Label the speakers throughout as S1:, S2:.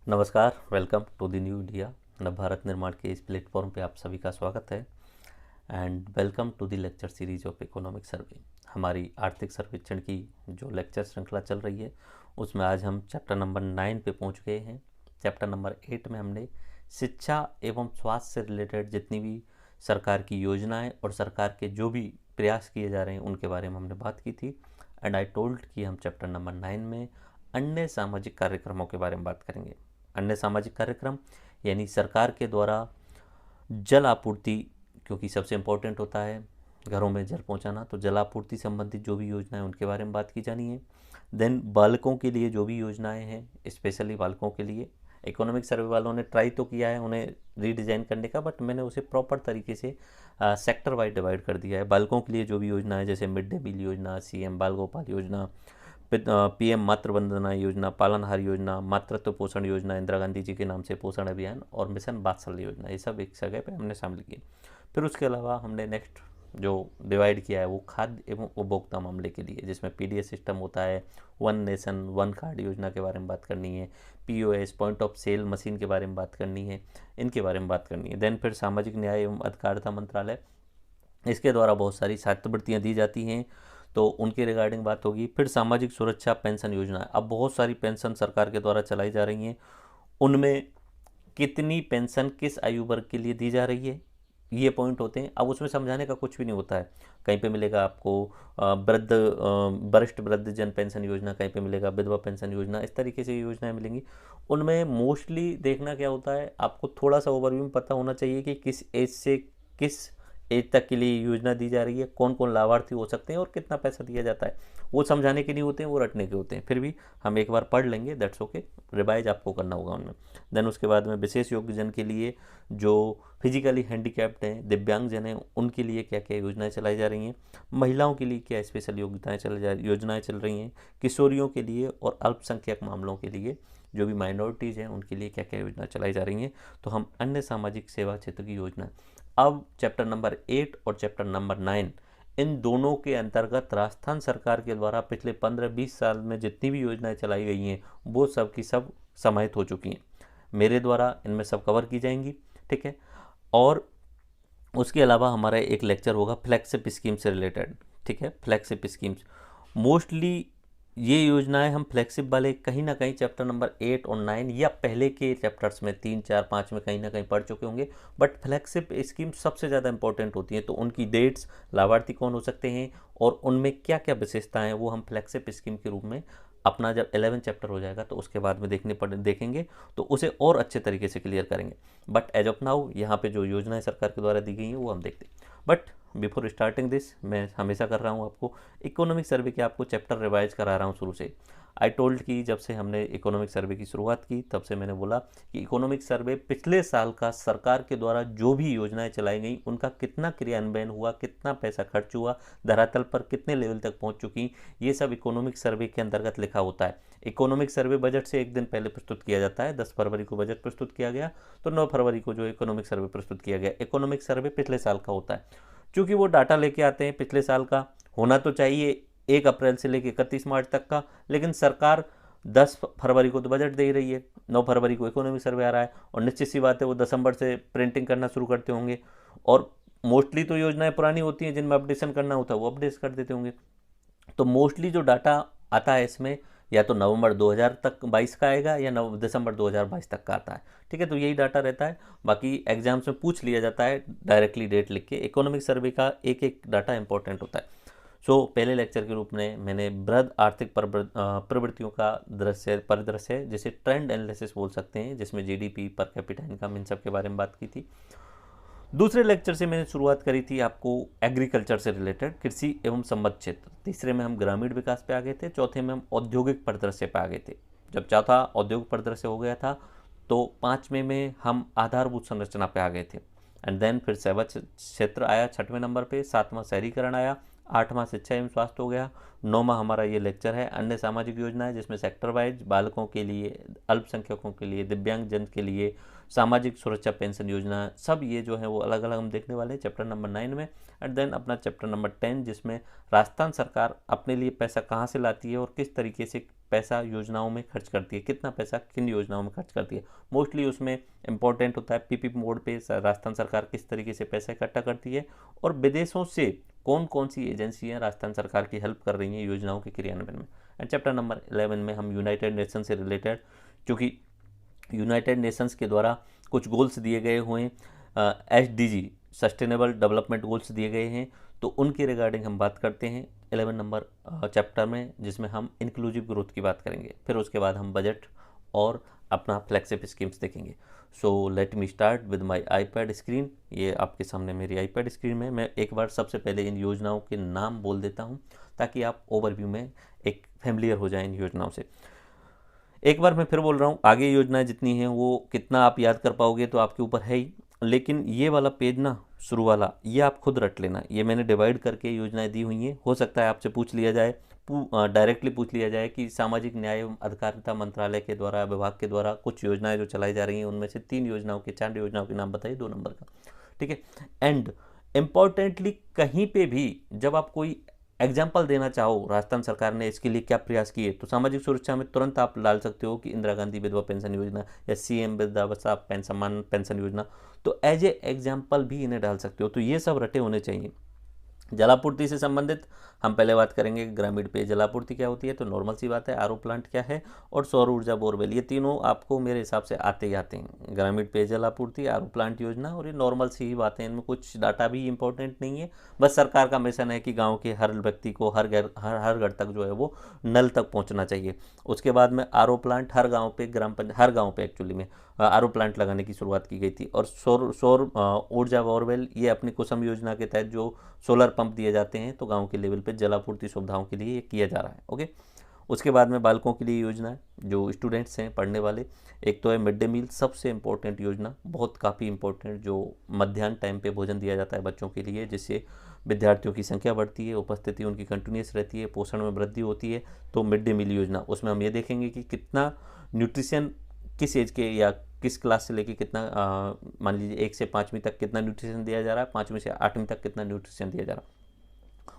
S1: नमस्कार, welcome to the new India. नव भारत निर्माण के इस प्लेटफॉर्म पे आप सभी का स्वागत है and welcome to the lecture series of economic survey. हमारी आर्थिक सर्वेक्षण की जो लेक्चर श्रृंखला चल रही है उसमें आज हम चैप्टर नंबर 9 पे पहुंच गए हैं। चैप्टर नंबर 8 में हमने शिक्षा एवं स्वास्थ्य से रिलेटेड जितनी भी सरकार की योजनाएं और सरकार के जो भी प्रयास किए जा रहे हैं उनके बारे में हमने बात की थी एंड आई टोल्ड कि हम चैप्टर नंबर 9 में अन्य सामाजिक कार्यक्रमों के बारे में बात करेंगे। अन्य सामाजिक कार्यक्रम यानी सरकार के द्वारा जल आपूर्ति, क्योंकि सबसे इम्पोर्टेंट होता है घरों में जल पहुंचाना, तो जल आपूर्ति संबंधित जो भी योजनाएं उनके बारे में बात की जानी है। देन बालकों के लिए जो भी योजनाएं हैं, स्पेशली बालकों के लिए इकोनॉमिक सर्वे वालों ने ट्राई तो किया है उन्हें रीडिज़ाइन करने का, बट मैंने उसे प्रॉपर तरीके से सेक्टर वाइज डिवाइड कर दिया है। बालकों के लिए जो भी योजना है जैसे मिड डे मील योजना, सीएम बाल गोपाल योजना, पीएम मातृ वंदना योजना, पालनहार योजना, मातृत्व पोषण योजना, इंदिरा गांधी जी के नाम से पोषण अभियान और मिशन वात्सल्य योजना, ये सब एक जगह पे हमने शामिल किए। फिर उसके अलावा हमने नेक्स्ट जो डिवाइड किया है वो खाद्य एवं उपभोक्ता मामले के लिए, जिसमें पीडीएस सिस्टम होता है, वन नेशन वन कार्ड योजना के बारे में बात करनी है, POS point of sale machine के बारे में बात करनी है, इनके बारे में बात करनी है। देन फिर सामाजिक न्याय एवं अधिकारिता मंत्रालय, इसके द्वारा बहुत सारी छात्रवृत्तियाँ दी जाती हैं तो उनके रिगार्डिंग बात होगी। फिर सामाजिक सुरक्षा पेंशन योजना, अब बहुत सारी पेंशन सरकार के द्वारा चलाई जा रही हैं, उनमें कितनी पेंशन किस आयु वर्ग के लिए दी जा रही है, ये पॉइंट होते हैं। अब उसमें समझाने का कुछ भी नहीं होता है। कहीं पे मिलेगा आपको वरिष्ठ वृद्ध जन पेंशन योजना, कहीं पे मिलेगा विधवा पेंशन योजना, इस तरीके से योजनाएं मिलेंगी। उनमें मोस्टली देखना क्या होता है, आपको थोड़ा सा ओवरव्यू में पता होना चाहिए कि किस एज से किस एज तक के लिए योजना दी जा रही है, कौन कौन लाभार्थी हो सकते हैं और कितना पैसा दिया जाता है। वो समझाने के नहीं होते हैं, वो रटने के होते हैं। फिर भी हम एक बार पढ़ लेंगे, दैट्स ओके, रिवाइज आपको करना होगा उनमें। देन उसके बाद में विशेष योग्यजन के लिए जो फिजिकली हैंडीकैप्ड हैं, दिव्यांग जन हैं, उनके लिए क्या क्या योजनाएं चलाई जा रही हैं, महिलाओं के लिए क्या स्पेशल योजनाएं चल रही हैं, किशोरियों के लिए और अल्पसंख्यक मामलों के लिए जो भी माइनॉरिटीज़ हैं उनके लिए क्या क्या योजना चलाई जा रही हैं। तो हम अन्य सामाजिक सेवा क्षेत्र की योजना, अब चैप्टर नंबर 8 और चैप्टर नंबर 9, इन दोनों के अंतर्गत राजस्थान सरकार के द्वारा पिछले 15-20 साल में जितनी भी योजनाएं चलाई गई हैं वो सब की सब समाहित हो चुकी हैं, मेरे द्वारा इनमें सब कवर की जाएंगी। ठीक है, और उसके अलावा हमारा एक लेक्चर होगा फ्लैगशिप स्कीम से रिलेटेड। ठीक है, फ्लैगशिप स्कीम्स मोस्टली ये योजनाएं हम फ्लैगशिप वाले कहीं ना कहीं चैप्टर नंबर 8 और 9 या पहले के चैप्टर्स में 3, 4, 5 में कहीं ना कहीं पढ़ चुके होंगे, बट फ्लैगशिप स्कीम सबसे ज़्यादा इंपॉर्टेंट होती हैं। तो उनकी डेट्स, लाभार्थी कौन हो सकते हैं और उनमें क्या क्या विशेषताएं हैं, वो हम फ्लैगशिप स्कीम के रूप में अपना जब 11 चैप्टर हो जाएगा तो उसके बाद में देखेंगे तो उसे और अच्छे तरीके से क्लियर करेंगे। बट एज ऑफ नाउ यहाँ पे जो योजनाएं सरकार के द्वारा दी गई हैं वो हम देखते हैं। बट बिफोर स्टार्टिंग दिस, मैं हमेशा कर रहा हूँ आपको इकोनॉमिक सर्वे के आपको चैप्टर रिवाइज करा रहा हूँ शुरू से। आई टोल्ड कि जब से हमने इकोनॉमिक सर्वे की शुरुआत की तब से मैंने बोला कि इकोनॉमिक सर्वे पिछले साल का सरकार के द्वारा जो भी योजनाएं चलाई गई उनका कितना क्रियान्वयन हुआ, कितना पैसा खर्च हुआ, धरातल पर कितने लेवल तक पहुंच चुकी, ये सब इकोनॉमिक सर्वे के अंतर्गत लिखा होता है। इकोनॉमिक सर्वे बजट से एक दिन पहले प्रस्तुत किया जाता है। 10 फरवरी को बजट प्रस्तुत किया गया तो 9 फरवरी को जो इकोनॉमिक सर्वे प्रस्तुत किया गया। इकोनॉमिक सर्वे पिछले साल का होता है, क्योंकि वो डाटा लेके आते हैं पिछले साल का, होना तो चाहिए 1 अप्रैल से लेकर 31 मार्च तक का, लेकिन सरकार 10 फरवरी को तो बजट दे रही है, 9 फरवरी को इकोनॉमिक सर्वे आ रहा है और निश्चित सी बात है वो दिसंबर से प्रिंटिंग करना शुरू करते होंगे और मोस्टली तो योजनाएं पुरानी होती हैं जिनमें अपडेशन करना होता है वो अपडेट कर देते होंगे। तो मोस्टली जो डाटा आता है इसमें या तो नवंबर 2022 का आएगा या दिसंबर 2022 तक का आता है। ठीक है, तो यही डाटा रहता है। बाकी एग्जाम्स में पूछ लिया जाता है डायरेक्टली डेट लिख के। इकोनॉमिक सर्वे का एक एक डाटा इंपॉर्टेंट होता है। पहले लेक्चर के रूप में मैंने वृहद आर्थिक प्रवृत्तियों का परिदृश्य जिसे ट्रेंड एनालिसिस बोल सकते हैं, जिसमें जीडीपी, पर कैपिटा इनकम, इन सब के बारे में बात की थी। दूसरे लेक्चर से मैंने शुरुआत करी थी आपको एग्रीकल्चर से रिलेटेड, कृषि एवं संबद्ध क्षेत्र। तीसरे में हम ग्रामीण विकास पे आ गए थे। चौथे में हम औद्योगिक परिदृश्य पे आ गए थे। जब चौथा औद्योगिक परिदृश्य हो गया था तो 5वें में हम आधारभूत संरचना पे आ गए थे एंड देन फिर सेवा क्षेत्र आया 6वें नंबर पे, 7वां शहरीकरण आया, 8वां शिक्षा एवं स्वास्थ्य हो गया, 9वां हमारा ये लेक्चर है अन्य सामाजिक योजनाएं, जिसमें सेक्टर वाइज बालकों के लिए, अल्पसंख्यकों के लिए, दिव्यांग जन के लिए, सामाजिक सुरक्षा पेंशन योजना, सब ये जो है वो अलग अलग हम देखने वाले हैं चैप्टर नंबर 9 में। एंड देन अपना चैप्टर नंबर 10 जिसमें राजस्थान सरकार अपने लिए पैसा कहाँ से लाती है और किस तरीके से पैसा योजनाओं में खर्च करती है, कितना पैसा किन योजनाओं में खर्च करती है। मोस्टली उसमें इंपॉर्टेंट होता है पीपीपी मोड पे राजस्थान सरकार किस तरीके से पैसा इकट्ठा करती है, और विदेशों से कौन कौन सी एजेंसियां राजस्थान सरकार की हेल्प कर रही हैं योजनाओं के क्रियान्वयन में। एंड चैप्टर नंबर 11 में हम यूनाइटेड नेशन से रिलेटेड, क्योंकि यूनाइटेड नेशंस के द्वारा कुछ गोल्स दिए गए हुए हैं, SDG सस्टेनेबल डेवलपमेंट गोल्स दिए गए हैं, तो उनके रिगार्डिंग हम बात करते हैं 11 नंबर चैप्टर में, जिसमें हम इंक्लूसिव ग्रोथ की बात करेंगे। फिर उसके बाद हम बजट और अपना फ्लैगशिप स्कीम्स देखेंगे। So let me start with my iPad screen. ये आपके सामने मेरी आईपैड स्क्रीन में मैं एक बार सबसे पहले इन योजनाओं के नाम बोल देता हूँ ताकि आप ओवरव्यू में एक फैमिलियर हो जाएं इन योजनाओं से। एक बार मैं फिर बोल रहा हूँ, आगे योजनाएं जितनी हैं वो कितना आप याद कर पाओगे तो आपके ऊपर है ही, लेकिन ये वाला पेज ना शुरू वाला ये आप खुद रट लेना। ये मैंने डिवाइड करके योजनाएं दी हुई हैं। हो सकता है आपसे पूछ लिया जाए, डायरेक्टली पूछ लिया जाए कि सामाजिक न्याय एवं अधिकारिता मंत्रालय के द्वारा, विभाग के द्वारा कुछ योजनाएं जो चलाई जा रही हैं उनमें से 3 योजनाओं के 4 योजनाओं के नाम बताइए 2 नंबर का, ठीक है। एंड इम्पॉर्टेंटली कहीं पे भी जब आप कोई एग्जाम्पल देना चाहो राजस्थान सरकार ने इसके लिए क्या प्रयास किए, तो सामाजिक सुरक्षा में तुरंत आप डाल सकते हो कि इंदिरा गांधी विधवा पेंशन योजना या CM वृद्धावस्था पेंशन पेंशन योजना, तो एज ए एग्जाम्पल भी इन्हें डाल सकते हो। तो ये सब रटे होने चाहिए। जलापूर्ति से संबंधित हम पहले बात करेंगे ग्रामीण पेयजल आपूर्ति क्या होती है, तो नॉर्मल सी बात है, RO प्लांट क्या है, और सौर ऊर्जा बोरवेल, ये तीनों आपको मेरे हिसाब से आते ही आते हैं। ग्रामीण पेयजल आपूर्ति, RO प्लांट योजना, और ये नॉर्मल सी ही बातें, इनमें कुछ डाटा भी इंपॉर्टेंट नहीं है। बस सरकार का मिशन है कि गाँव के हर व्यक्ति को हर घर तक जो है वो नल तक पहुँचना चाहिए। उसके बाद में RO प्लांट हर गाँव पे, हर गाँव पे एक्चुअली में RO प्लांट लगाने की शुरुआत की गई थी। और सौर ऊर्जा बोरवेल, ये अपनी कुसुम योजना के तहत जो सोलर पंप दिए जाते हैं, तो गांव के लेवल पे जलापूर्ति सुविधाओं के लिए ये किया जा रहा है। ओके, उसके बाद में बालकों के लिए योजना है, जो स्टूडेंट्स हैं पढ़ने वाले। एक तो है मिड डे मील, सबसे इम्पोर्टेंट योजना, बहुत काफ़ी इंपॉर्टेंट, जो मध्याह्न टाइम पे भोजन दिया जाता है बच्चों के लिए, जिससे विद्यार्थियों की संख्या बढ़ती है, उपस्थिति उनकी कंटिन्यूस रहती है, पोषण में वृद्धि होती है। तो मिड डे मील योजना, उसमें हम ये देखेंगे कि कितना न्यूट्रिशन किस एज के या किस क्लास से लेके कितना, मान लीजिए 1 से 5वीं तक कितना न्यूट्रिशन दिया जा रहा है, 5वीं से 8वीं तक कितना न्यूट्रिशन दिया जा रहा है।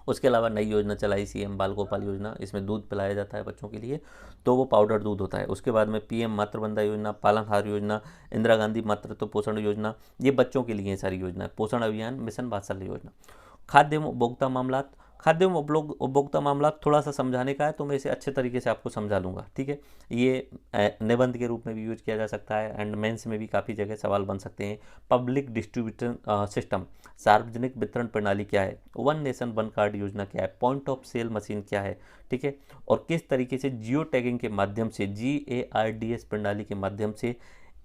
S1: उसके अलावा नई योजना चलाई CM बाल गोपाल योजना, इसमें दूध पिलाया जाता है बच्चों के लिए, तो वो पाउडर दूध होता है। उसके बाद में PM मातृवंदना योजना, पालनहार योजना, इंदिरा गांधी मातृत्व पोषण योजना, ये बच्चों के लिए सारी योजना है। पोषण अभियान, मिशन वात्सल्य योजना। खाद्य एवं उपभोक्ता मामला, खाद्य एवं उपभोक्ता मामला थोड़ा सा समझाने का है, तो मैं इसे अच्छे तरीके से आपको समझा लूँगा, ठीक है। ये निबंध के रूप में भी यूज किया जा सकता है, एंड मेंस में भी काफ़ी जगह सवाल बन सकते हैं। पब्लिक डिस्ट्रीब्यूशन सिस्टम, सार्वजनिक वितरण प्रणाली क्या है, 1 नेशन 1 कार्ड योजना क्या है, पॉइंट ऑफ सेल मशीन क्या है, ठीक है। और किस तरीके से जियो टैगिंग के माध्यम से, GARDS प्रणाली के माध्यम से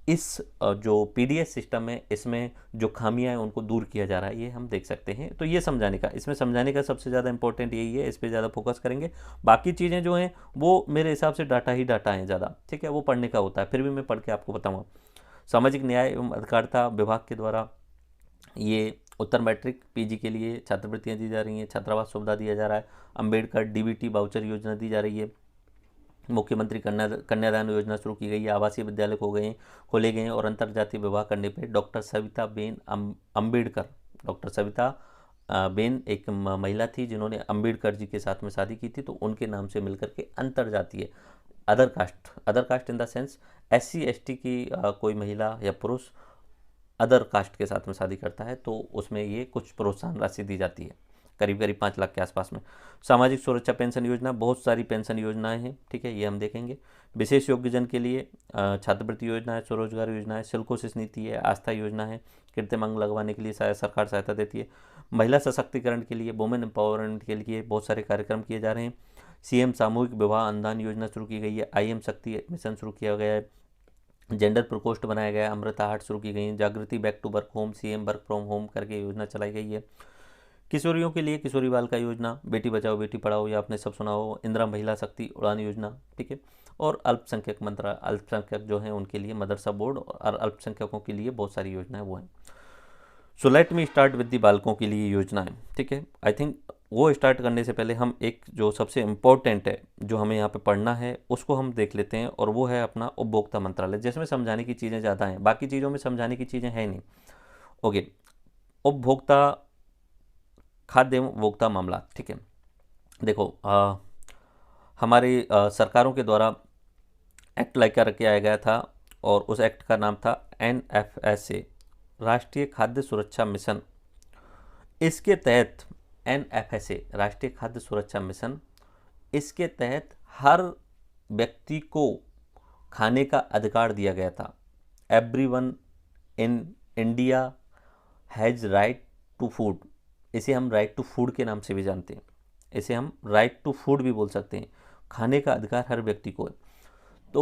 S1: इस जो PDS सिस्टम है, इसमें जो खामियां हैं उनको दूर किया जा रहा है, ये हम देख सकते हैं। तो ये समझाने का, इसमें समझाने का सबसे ज़्यादा इंपॉर्टेंट यही है, इस पर ज़्यादा फोकस करेंगे। बाकी चीज़ें जो हैं वो मेरे हिसाब से डाटा ही डाटा हैं ज़्यादा, ठीक है, वो पढ़ने का होता है, फिर भी मैं पढ़ के आपको बताऊँगा। सामाजिक न्याय एवं अधिकारिता विभाग के द्वारा ये उत्तर मैट्रिक PG के लिए छात्रवृत्तियाँ दी जा रही हैं, छात्रावास सुविधा दिया जा रहा है, अम्बेडकर DBT वाउचर योजना दी जा रही है, मुख्यमंत्री कन्यादान योजना शुरू की गई है, आवासीय विद्यालय खोले गए हैं, और अंतर्जातीय विवाह करने पे doctor Savita Ben Ambedkar, doctor Savita Ben एक महिला थी जिन्होंने अम्बेडकर जी के साथ में शादी की थी, तो उनके नाम से मिलकर के अंतर्जातीय, other caste in the sense SC ST की कोई महिला या पुरुष अदर कास्ट के साथ में शादी करता है, तो उसमें ये कुछ प्रोत्साहन राशि दी जाती है, करीब करीब 5 लाख के आसपास में। सामाजिक सुरक्षा पेंशन योजना, बहुत सारी पेंशन योजनाएं हैं, ठीक है, ये हम देखेंगे। विशेष योग्यजन के लिए छात्रवृत्ति योजना है, स्वरोजगार योजना है, सिल्कोसिस नीति है, आस्था योजना है, कृत्रिम अंग लगवाने के लिए सरकार सहायता देती है। महिला सशक्तिकरण के लिए, वुमेन एम्पावरमेंट के लिए बहुत सारे कार्यक्रम किए जा रहे हैं। CM सामूहिक विवाह अनुदान योजना शुरू की गई है, IM शक्ति मिशन शुरू किया गया है, जेंडर प्रकोष्ठ बनाया गया है, अमृता हाट शुरू की गई है, Jagriti back to work home, CM work from home करके योजना चलाई गई है। किशोरियों के लिए किशोरी बालिका योजना, बेटी बचाओ बेटी पढ़ाओ, या आपने सब सुना हो, इंदिरा महिला शक्ति उड़ान योजना, ठीक है। और अल्पसंख्यक जो हैं उनके लिए मदरसा बोर्ड, और अल्पसंख्यकों के लिए बहुत सारी योजनाएं वो हैं। So let me start with the बालकों के लिए योजनाएं, ठीक है। आई थिंक वो स्टार्ट करने से पहले हम एक जो सबसे इम्पोर्टेंट है जो हमें यहाँ पे पढ़ना है उसको हम देख लेते हैं, और वो है अपना उपभोक्ता मंत्रालय, जिसमें समझाने की चीज़ें ज़्यादा हैं, बाकी चीज़ों में समझाने की चीज़ें हैं नहीं। ओके, उपभोक्ता खाद्य एवं उपभोक्ता मामला, ठीक है। देखो हमारी सरकारों के द्वारा एक्ट लेकर के आया गया था और उस एक्ट का नाम था NFSA, राष्ट्रीय खाद्य सुरक्षा मिशन। इसके तहत NFSA, राष्ट्रीय खाद्य सुरक्षा मिशन, इसके तहत हर व्यक्ति को खाने का अधिकार दिया गया था। Everyone in India has right to food, इसे हम राइट टू फूड के नाम से भी जानते हैं, इसे हम राइट टू फूड भी बोल सकते हैं। खाने का अधिकार हर व्यक्ति को है। तो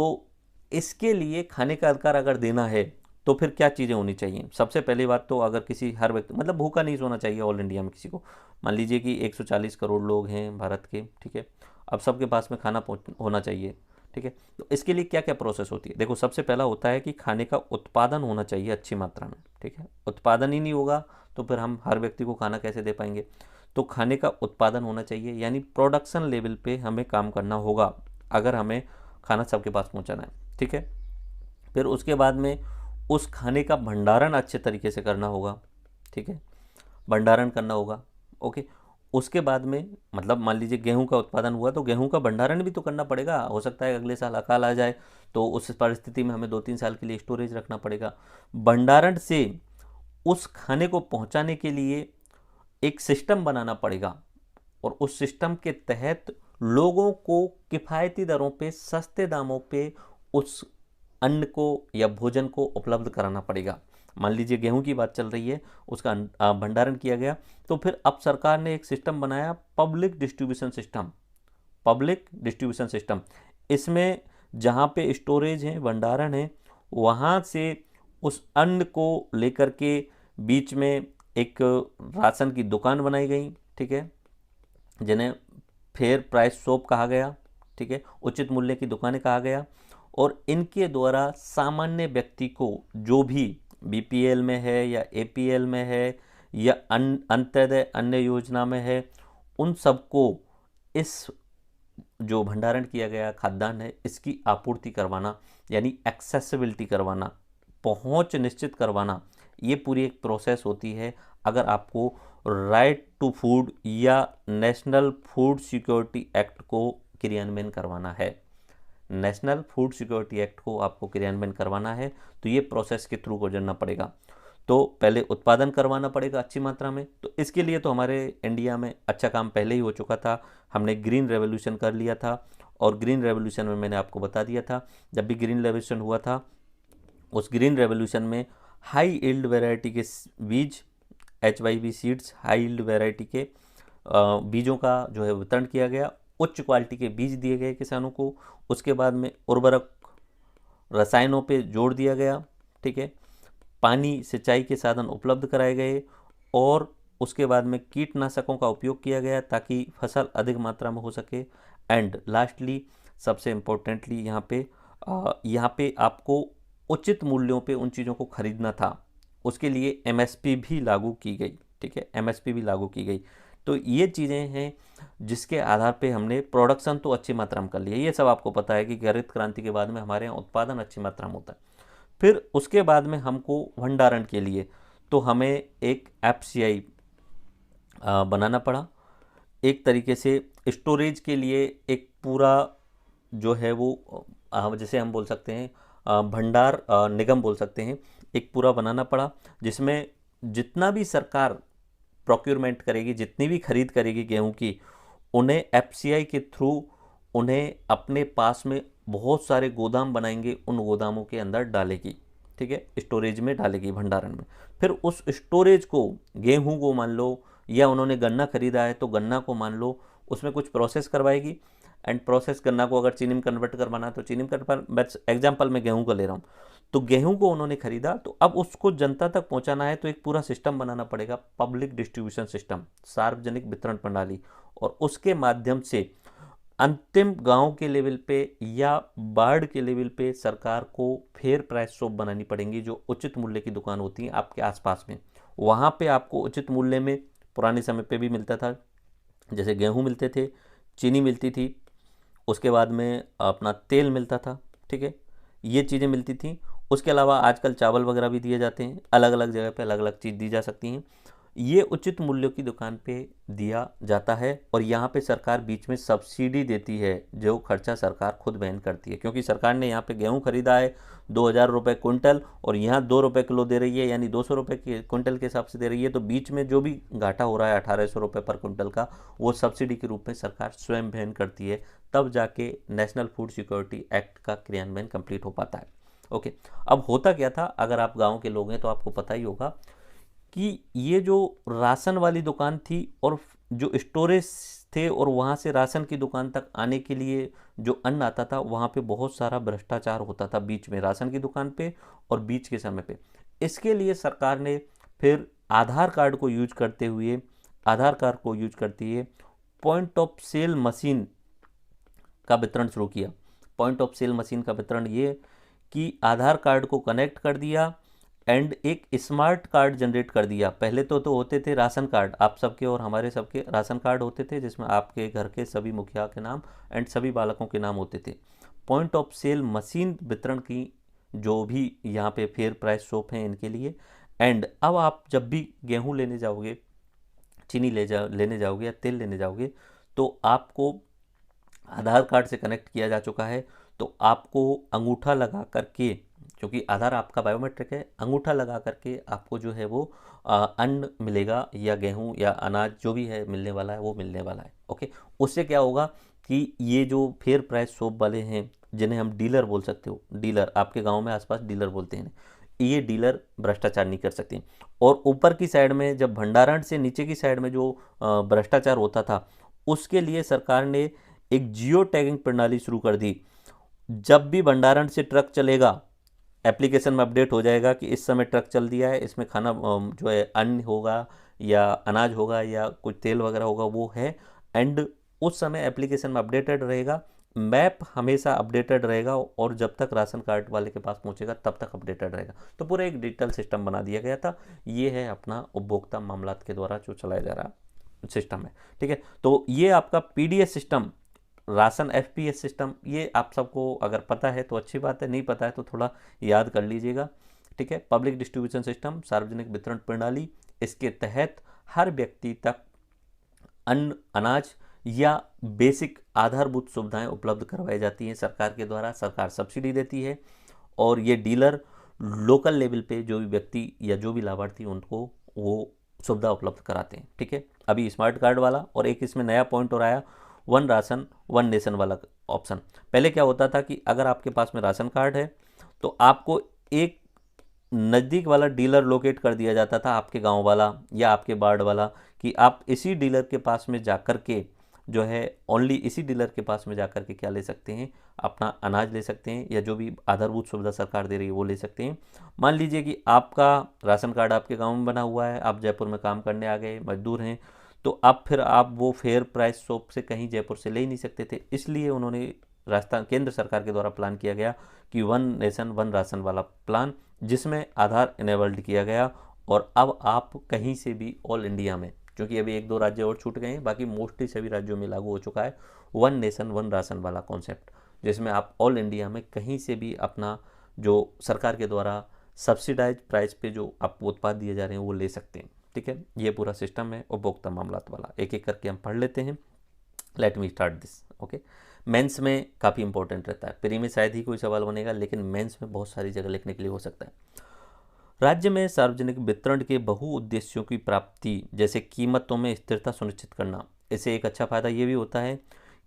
S1: इसके लिए खाने का अधिकार अगर देना है तो फिर क्या चीज़ें होनी चाहिए? सबसे पहली बात तो अगर किसी हर व्यक्ति मतलब भूखा नहीं सोना चाहिए ऑल इंडिया में किसी को। मान लीजिए कि 140 करोड़ लोग हैं भारत के, ठीक है, अब सबके पास में खाना होना चाहिए, ठीक है। तो इसके लिए क्या क्या प्रोसेस होती है? देखो, सबसे पहला होता है कि खाने का उत्पादन होना चाहिए अच्छी मात्रा में, ठीक है। उत्पादन ही नहीं होगा तो फिर हम हर व्यक्ति को खाना कैसे दे पाएंगे? तो खाने का उत्पादन होना चाहिए, यानी प्रोडक्शन लेवल पे हमें काम करना होगा अगर हमें खाना सबके पास पहुंचाना है, ठीक है। फिर उसके बाद में उस खाने का भंडारण अच्छे तरीके से करना होगा, ठीक है, भंडारण करना होगा, ओके। उसके बाद में मतलब मान लीजिए गेहूं का उत्पादन हुआ तो गेहूं का भंडारण भी तो करना पड़ेगा। हो सकता है अगले साल अकाल आ जाए तो उस परिस्थिति में हमें 2-3 साल के लिए स्टोरेज रखना पड़ेगा। भंडारण से उस खाने को पहुंचाने के लिए एक सिस्टम बनाना पड़ेगा और उस सिस्टम के तहत लोगों को किफ़ायती दरों पे, सस्ते दामों पे उस अन्न को या भोजन को उपलब्ध कराना पड़ेगा। मान लीजिए गेहूं की बात चल रही है, उसका भंडारण किया गया तो फिर अब सरकार ने एक सिस्टम बनाया, public distribution system. Public distribution system, इसमें जहाँ पे स्टोरेज है, भंडारण है, वहाँ से उस अन्न को लेकर के बीच में एक राशन की दुकान बनाई गई, ठीक है, जिन्हें फेयर प्राइस शॉप कहा गया, ठीक है, उचित मूल्य की दुकानें कहा गया। और इनके द्वारा सामान्य व्यक्ति को जो भी BPL में है या APL में है या अंत्योदय अन्य योजना में है, उन सबको इस जो भंडारण किया गया खाद्यान्न है इसकी आपूर्ति करवाना, यानी एक्सेसिबिलिटी करवाना, पहुंच निश्चित करवाना, ये पूरी एक प्रोसेस होती है अगर आपको राइट टू फूड या नेशनल फूड सिक्योरिटी एक्ट को क्रियान्वयन करवाना है। नेशनल फूड सिक्योरिटी एक्ट को आपको क्रियान्वयन करवाना है तो ये प्रोसेस के थ्रू गुजरना पड़ेगा। तो पहले उत्पादन करवाना पड़ेगा अच्छी मात्रा में। तो इसके लिए तो हमारे इंडिया में अच्छा काम पहले ही हो चुका था, हमने ग्रीन रेवोल्यूशन कर लिया था। और ग्रीन रेवोल्यूशन में मैंने आपको बता दिया था, जब भी ग्रीन रेवोल्यूशन हुआ था उस ग्रीन रेवोल्यूशन में हाई यील्ड वैरायटी के बीज, HYV seeds, high yield variety के बीजों का जो है वितरण किया गया, उच्च क्वालिटी के बीज दिए गए किसानों को। उसके बाद में उर्वरक रसायनों पे जोड़ दिया गया, ठीक है, पानी सिंचाई के साधन उपलब्ध कराए गए और उसके बाद में कीटनाशकों का उपयोग किया गया ताकि फसल अधिक मात्रा में हो सके। एंड लास्टली, सबसे इम्पोर्टेंटली, यहाँ पे आपको उचित मूल्यों पे उन चीज़ों को खरीदना था, उसके लिए MSP भी लागू की गई, ठीक है, MSP भी लागू की गई। तो ये चीज़ें हैं जिसके आधार पे हमने प्रोडक्शन तो अच्छी मात्रा में कर लिया। ये सब आपको पता है कि हरित क्रांति के बाद में हमारे यहाँ उत्पादन अच्छी मात्रा में होता है। फिर उसके बाद में हमको भंडारण के लिए तो हमें एक FCI बनाना पड़ा। एक तरीके से स्टोरेज के लिए एक पूरा जो है वो जैसे हम बोल सकते हैं भंडार निगम बोल सकते हैं, एक पूरा बनाना पड़ा जिसमें जितना भी सरकार प्रोक्योरमेंट करेगी, जितनी भी खरीद करेगी गेहूं की, उन्हें FCI के थ्रू उन्हें अपने पास में बहुत सारे गोदाम बनाएंगे, उन गोदामों के अंदर डालेगी, ठीक है, स्टोरेज में डालेगी, भंडारण में। फिर उस स्टोरेज को, गेहूं को मान लो, या उन्होंने गन्ना खरीदा है तो गन्ना को मान लो, उसमें कुछ प्रोसेस करवाएगी। एंड प्रोसेस गन्ना को अगर चीनी में कन्वर्ट करवाना है तो चीनी में कन्वर्ट, एग्जाम्पल मैं गेहूँ का ले रहा हूँ। तो गेहूं को उन्होंने खरीदा तो अब उसको जनता तक पहुंचाना है तो एक पूरा सिस्टम बनाना पड़ेगा, पब्लिक डिस्ट्रीब्यूशन सिस्टम, सार्वजनिक वितरण प्रणाली। और उसके माध्यम से अंतिम गांव के लेवल पे या वार्ड के लेवल पे सरकार को फेयर प्राइस शॉप बनानी पड़ेंगी, जो उचित मूल्य की दुकान होती है आपके आसपास में। वहाँ पे आपको उचित मूल्य में पुराने समय पे भी मिलता था, जैसे गेहूँ मिलते थे, चीनी मिलती थी, उसके बाद में अपना तेल मिलता था, ठीक है, ये चीज़ें मिलती थी। उसके अलावा आजकल चावल वगैरह भी दिए जाते हैं, अलग अलग जगह पे अलग अलग चीज़ दी जा सकती हैं। ये उचित मूल्यों की दुकान पे दिया जाता है और यहाँ पे सरकार बीच में सब्सिडी देती है, जो खर्चा सरकार खुद वहन करती है, क्योंकि सरकार ने यहाँ पे गेहूं खरीदा है 2,000 रुपये क्विंटल और यहाँ 2 रुपये किलो दे रही है, यानी 200 रुपये के क्विंटल के हिसाब से दे रही है। तो बीच में जो भी घाटा हो रहा है 1,800 रुपये पर क्विंटल का, वो सब्सिडी के रूप में सरकार स्वयं वहन करती है, तब जाके नेशनल फूड सिक्योरिटी एक्ट का क्रियान्वयन कंप्लीट हो पाता है। ओके, अब होता क्या था, अगर आप गाँव के लोग हैं तो आपको पता ही होगा कि ये जो राशन वाली दुकान थी और जो स्टोरेज थे और वहाँ से राशन की दुकान तक आने के लिए जो अन्न आता था, वहाँ पे बहुत सारा भ्रष्टाचार होता था बीच में राशन की दुकान पे और बीच के समय पे। इसके लिए सरकार ने फिर आधार कार्ड को यूज करते हुए पॉइंट ऑफ सेल मशीन का वितरण शुरू किया। पॉइंट ऑफ सेल मशीन का वितरण ये कि आधार कार्ड को कनेक्ट कर दिया एंड एक स्मार्ट कार्ड जनरेट कर दिया। पहले तो होते थे राशन कार्ड, आप सबके और हमारे सबके राशन कार्ड होते थे, जिसमें आपके घर के सभी मुखिया के नाम एंड सभी बालकों के नाम होते थे। पॉइंट ऑफ सेल मशीन वितरण की जो भी यहाँ पे फेयर प्राइस शॉप हैं इनके लिए। एंड अब आप जब भी गेहूँ लेने जाओगे, चीनी लेने जाओगे या तेल लेने जाओगे, तो आपको आधार कार्ड से कनेक्ट किया जा चुका है। तो आपको अंगूठा लगा करके, क्योंकि आधार आपका बायोमेट्रिक है, अंगूठा लगा करके आपको जो है वो अन्न मिलेगा, या गेहूं या अनाज जो भी है मिलने वाला है, वो मिलने वाला है। ओके, उससे क्या होगा कि ये जो फेयर प्राइस शॉप वाले हैं, जिन्हें हम डीलर बोल सकते हो, डीलर आपके गांव में आसपास डीलर बोलते हैं, ये डीलर भ्रष्टाचार नहीं कर सकते। और ऊपर की साइड में, जब भंडारण से नीचे की साइड में जो भ्रष्टाचार होता था, उसके लिए सरकार ने एक जियो टैगिंग प्रणाली शुरू कर दी। जब भी भंडारण से ट्रक चलेगा, एप्लीकेशन में अपडेट हो जाएगा कि इस समय ट्रक चल दिया है, इसमें खाना जो है अन्न होगा या अनाज होगा या कुछ तेल वगैरह होगा, वो है। एंड उस समय एप्लीकेशन में अपडेटेड रहेगा, मैप हमेशा अपडेटेड रहेगा, और जब तक राशन कार्ड वाले के पास पहुंचेगा तब तक अपडेटेड रहेगा। तो पूरा एक डिजिटल सिस्टम बना दिया गया था। ये है अपना उपभोक्ता मामलात के द्वारा जो चलाया जा रहा सिस्टम है। ठीक है, तो ये आपका PDS system, ration FPS system, ये आप सबको अगर पता है तो अच्छी बात है, नहीं पता है तो थोड़ा याद कर लीजिएगा। ठीक है, पब्लिक डिस्ट्रीब्यूशन सिस्टम, सार्वजनिक वितरण प्रणाली, इसके तहत हर व्यक्ति तक अन्न, अनाज या बेसिक आधारभूत सुविधाएं उपलब्ध करवाई जाती हैं सरकार के द्वारा। सरकार सब्सिडी देती है और ये डीलर लोकल लेवल पे जो भी व्यक्ति या जो भी लाभार्थी उनको वो सुविधा उपलब्ध कराते हैं। ठीक है, अभी स्मार्ट कार्ड वाला, और एक इसमें नया पॉइंट और आया, वन राशन वन नेशन वाला ऑप्शन। पहले क्या होता था कि अगर आपके पास में राशन कार्ड है तो आपको एक नज़दीक वाला डीलर लोकेट कर दिया जाता था, आपके गांव वाला या आपके वार्ड वाला, कि आप इसी डीलर के पास में जाकर के जो है ओनली इसी डीलर के पास में जाकर के क्या ले सकते हैं, अपना अनाज ले सकते हैं या जो भी आधारभूत सुविधा सरकार दे रही है वो ले सकते हैं। मान लीजिए कि आपका राशन कार्ड आपके गाँव में बना हुआ है, आप जयपुर में काम करने आ गए, मजदूर हैं, तो अब फिर आप वो फेयर प्राइस शॉप से कहीं जयपुर से ले ही नहीं सकते थे। इसलिए उन्होंने राजस्थान केंद्र सरकार के द्वारा प्लान किया गया कि वन नेशन वन राशन वाला प्लान, जिसमें आधार इनेबल्ड किया गया। और अब आप कहीं से भी ऑल इंडिया में, क्योंकि अभी 1-2 राज्य और छूट गए हैं, बाकी मोस्टली सभी राज्यों में लागू हो चुका है वन नेशन वन राशन वाला कॉन्सेप्ट, जिसमें आप ऑल इंडिया में कहीं से भी अपना जो सरकार के द्वारा सब्सिडाइज प्राइस पे जो आपको उत्पाद दिए जा रहे हैं वो ले सकते हैं। ठीक है, ये पूरा सिस्टम है उपभोक्ता मामलात वाला। एक एक करके हम पढ़ लेते हैं। Let me start this. Okay, mains में काफ़ी इंपॉर्टेंट रहता है, प्री में शायद ही कोई सवाल बनेगा, लेकिन मेंस में बहुत सारी जगह लिखने के लिए हो सकता है। राज्य में सार्वजनिक वितरण के बहुउद्देश्यों की प्राप्ति, जैसे कीमतों में स्थिरता सुनिश्चित करना। इससे एक अच्छा फायदा ये भी होता है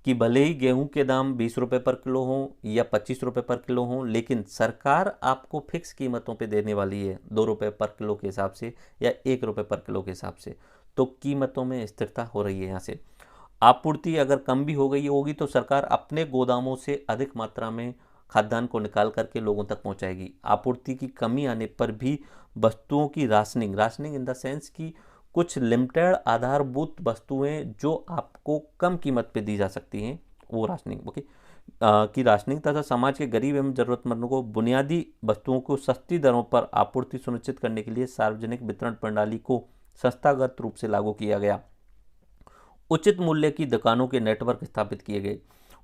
S1: कि भले ही गेहूं के दाम 20 रुपये पर किलो हों या 25 रुपये पर किलो हों, लेकिन सरकार आपको फिक्स कीमतों पे देने वाली है, 2 रुपये पर किलो के हिसाब से या 1 रुपये पर किलो के हिसाब से। तो कीमतों में स्थिरता हो रही है। यहाँ से आपूर्ति अगर कम भी हो गई होगी तो सरकार अपने गोदामों से अधिक मात्रा में खाद्यान्न को निकाल करके लोगों तक पहुंचाएगी। आपूर्ति की कमी आने पर भी वस्तुओं की राशनिंग इन द सेंस की कुछ लिमिटेड आधारभूत वस्तुएं जो आपको कम कीमत पे दी जा सकती हैं, वो राशनिंग ओके की राशनिंग तथा समाज के गरीब एवं जरूरतमंदों को बुनियादी वस्तुओं को सस्ती दरों पर आपूर्ति सुनिश्चित करने के लिए सार्वजनिक वितरण प्रणाली को संस्थागत रूप से लागू किया गया। उचित मूल्य की दुकानों के नेटवर्क स्थापित किए गए।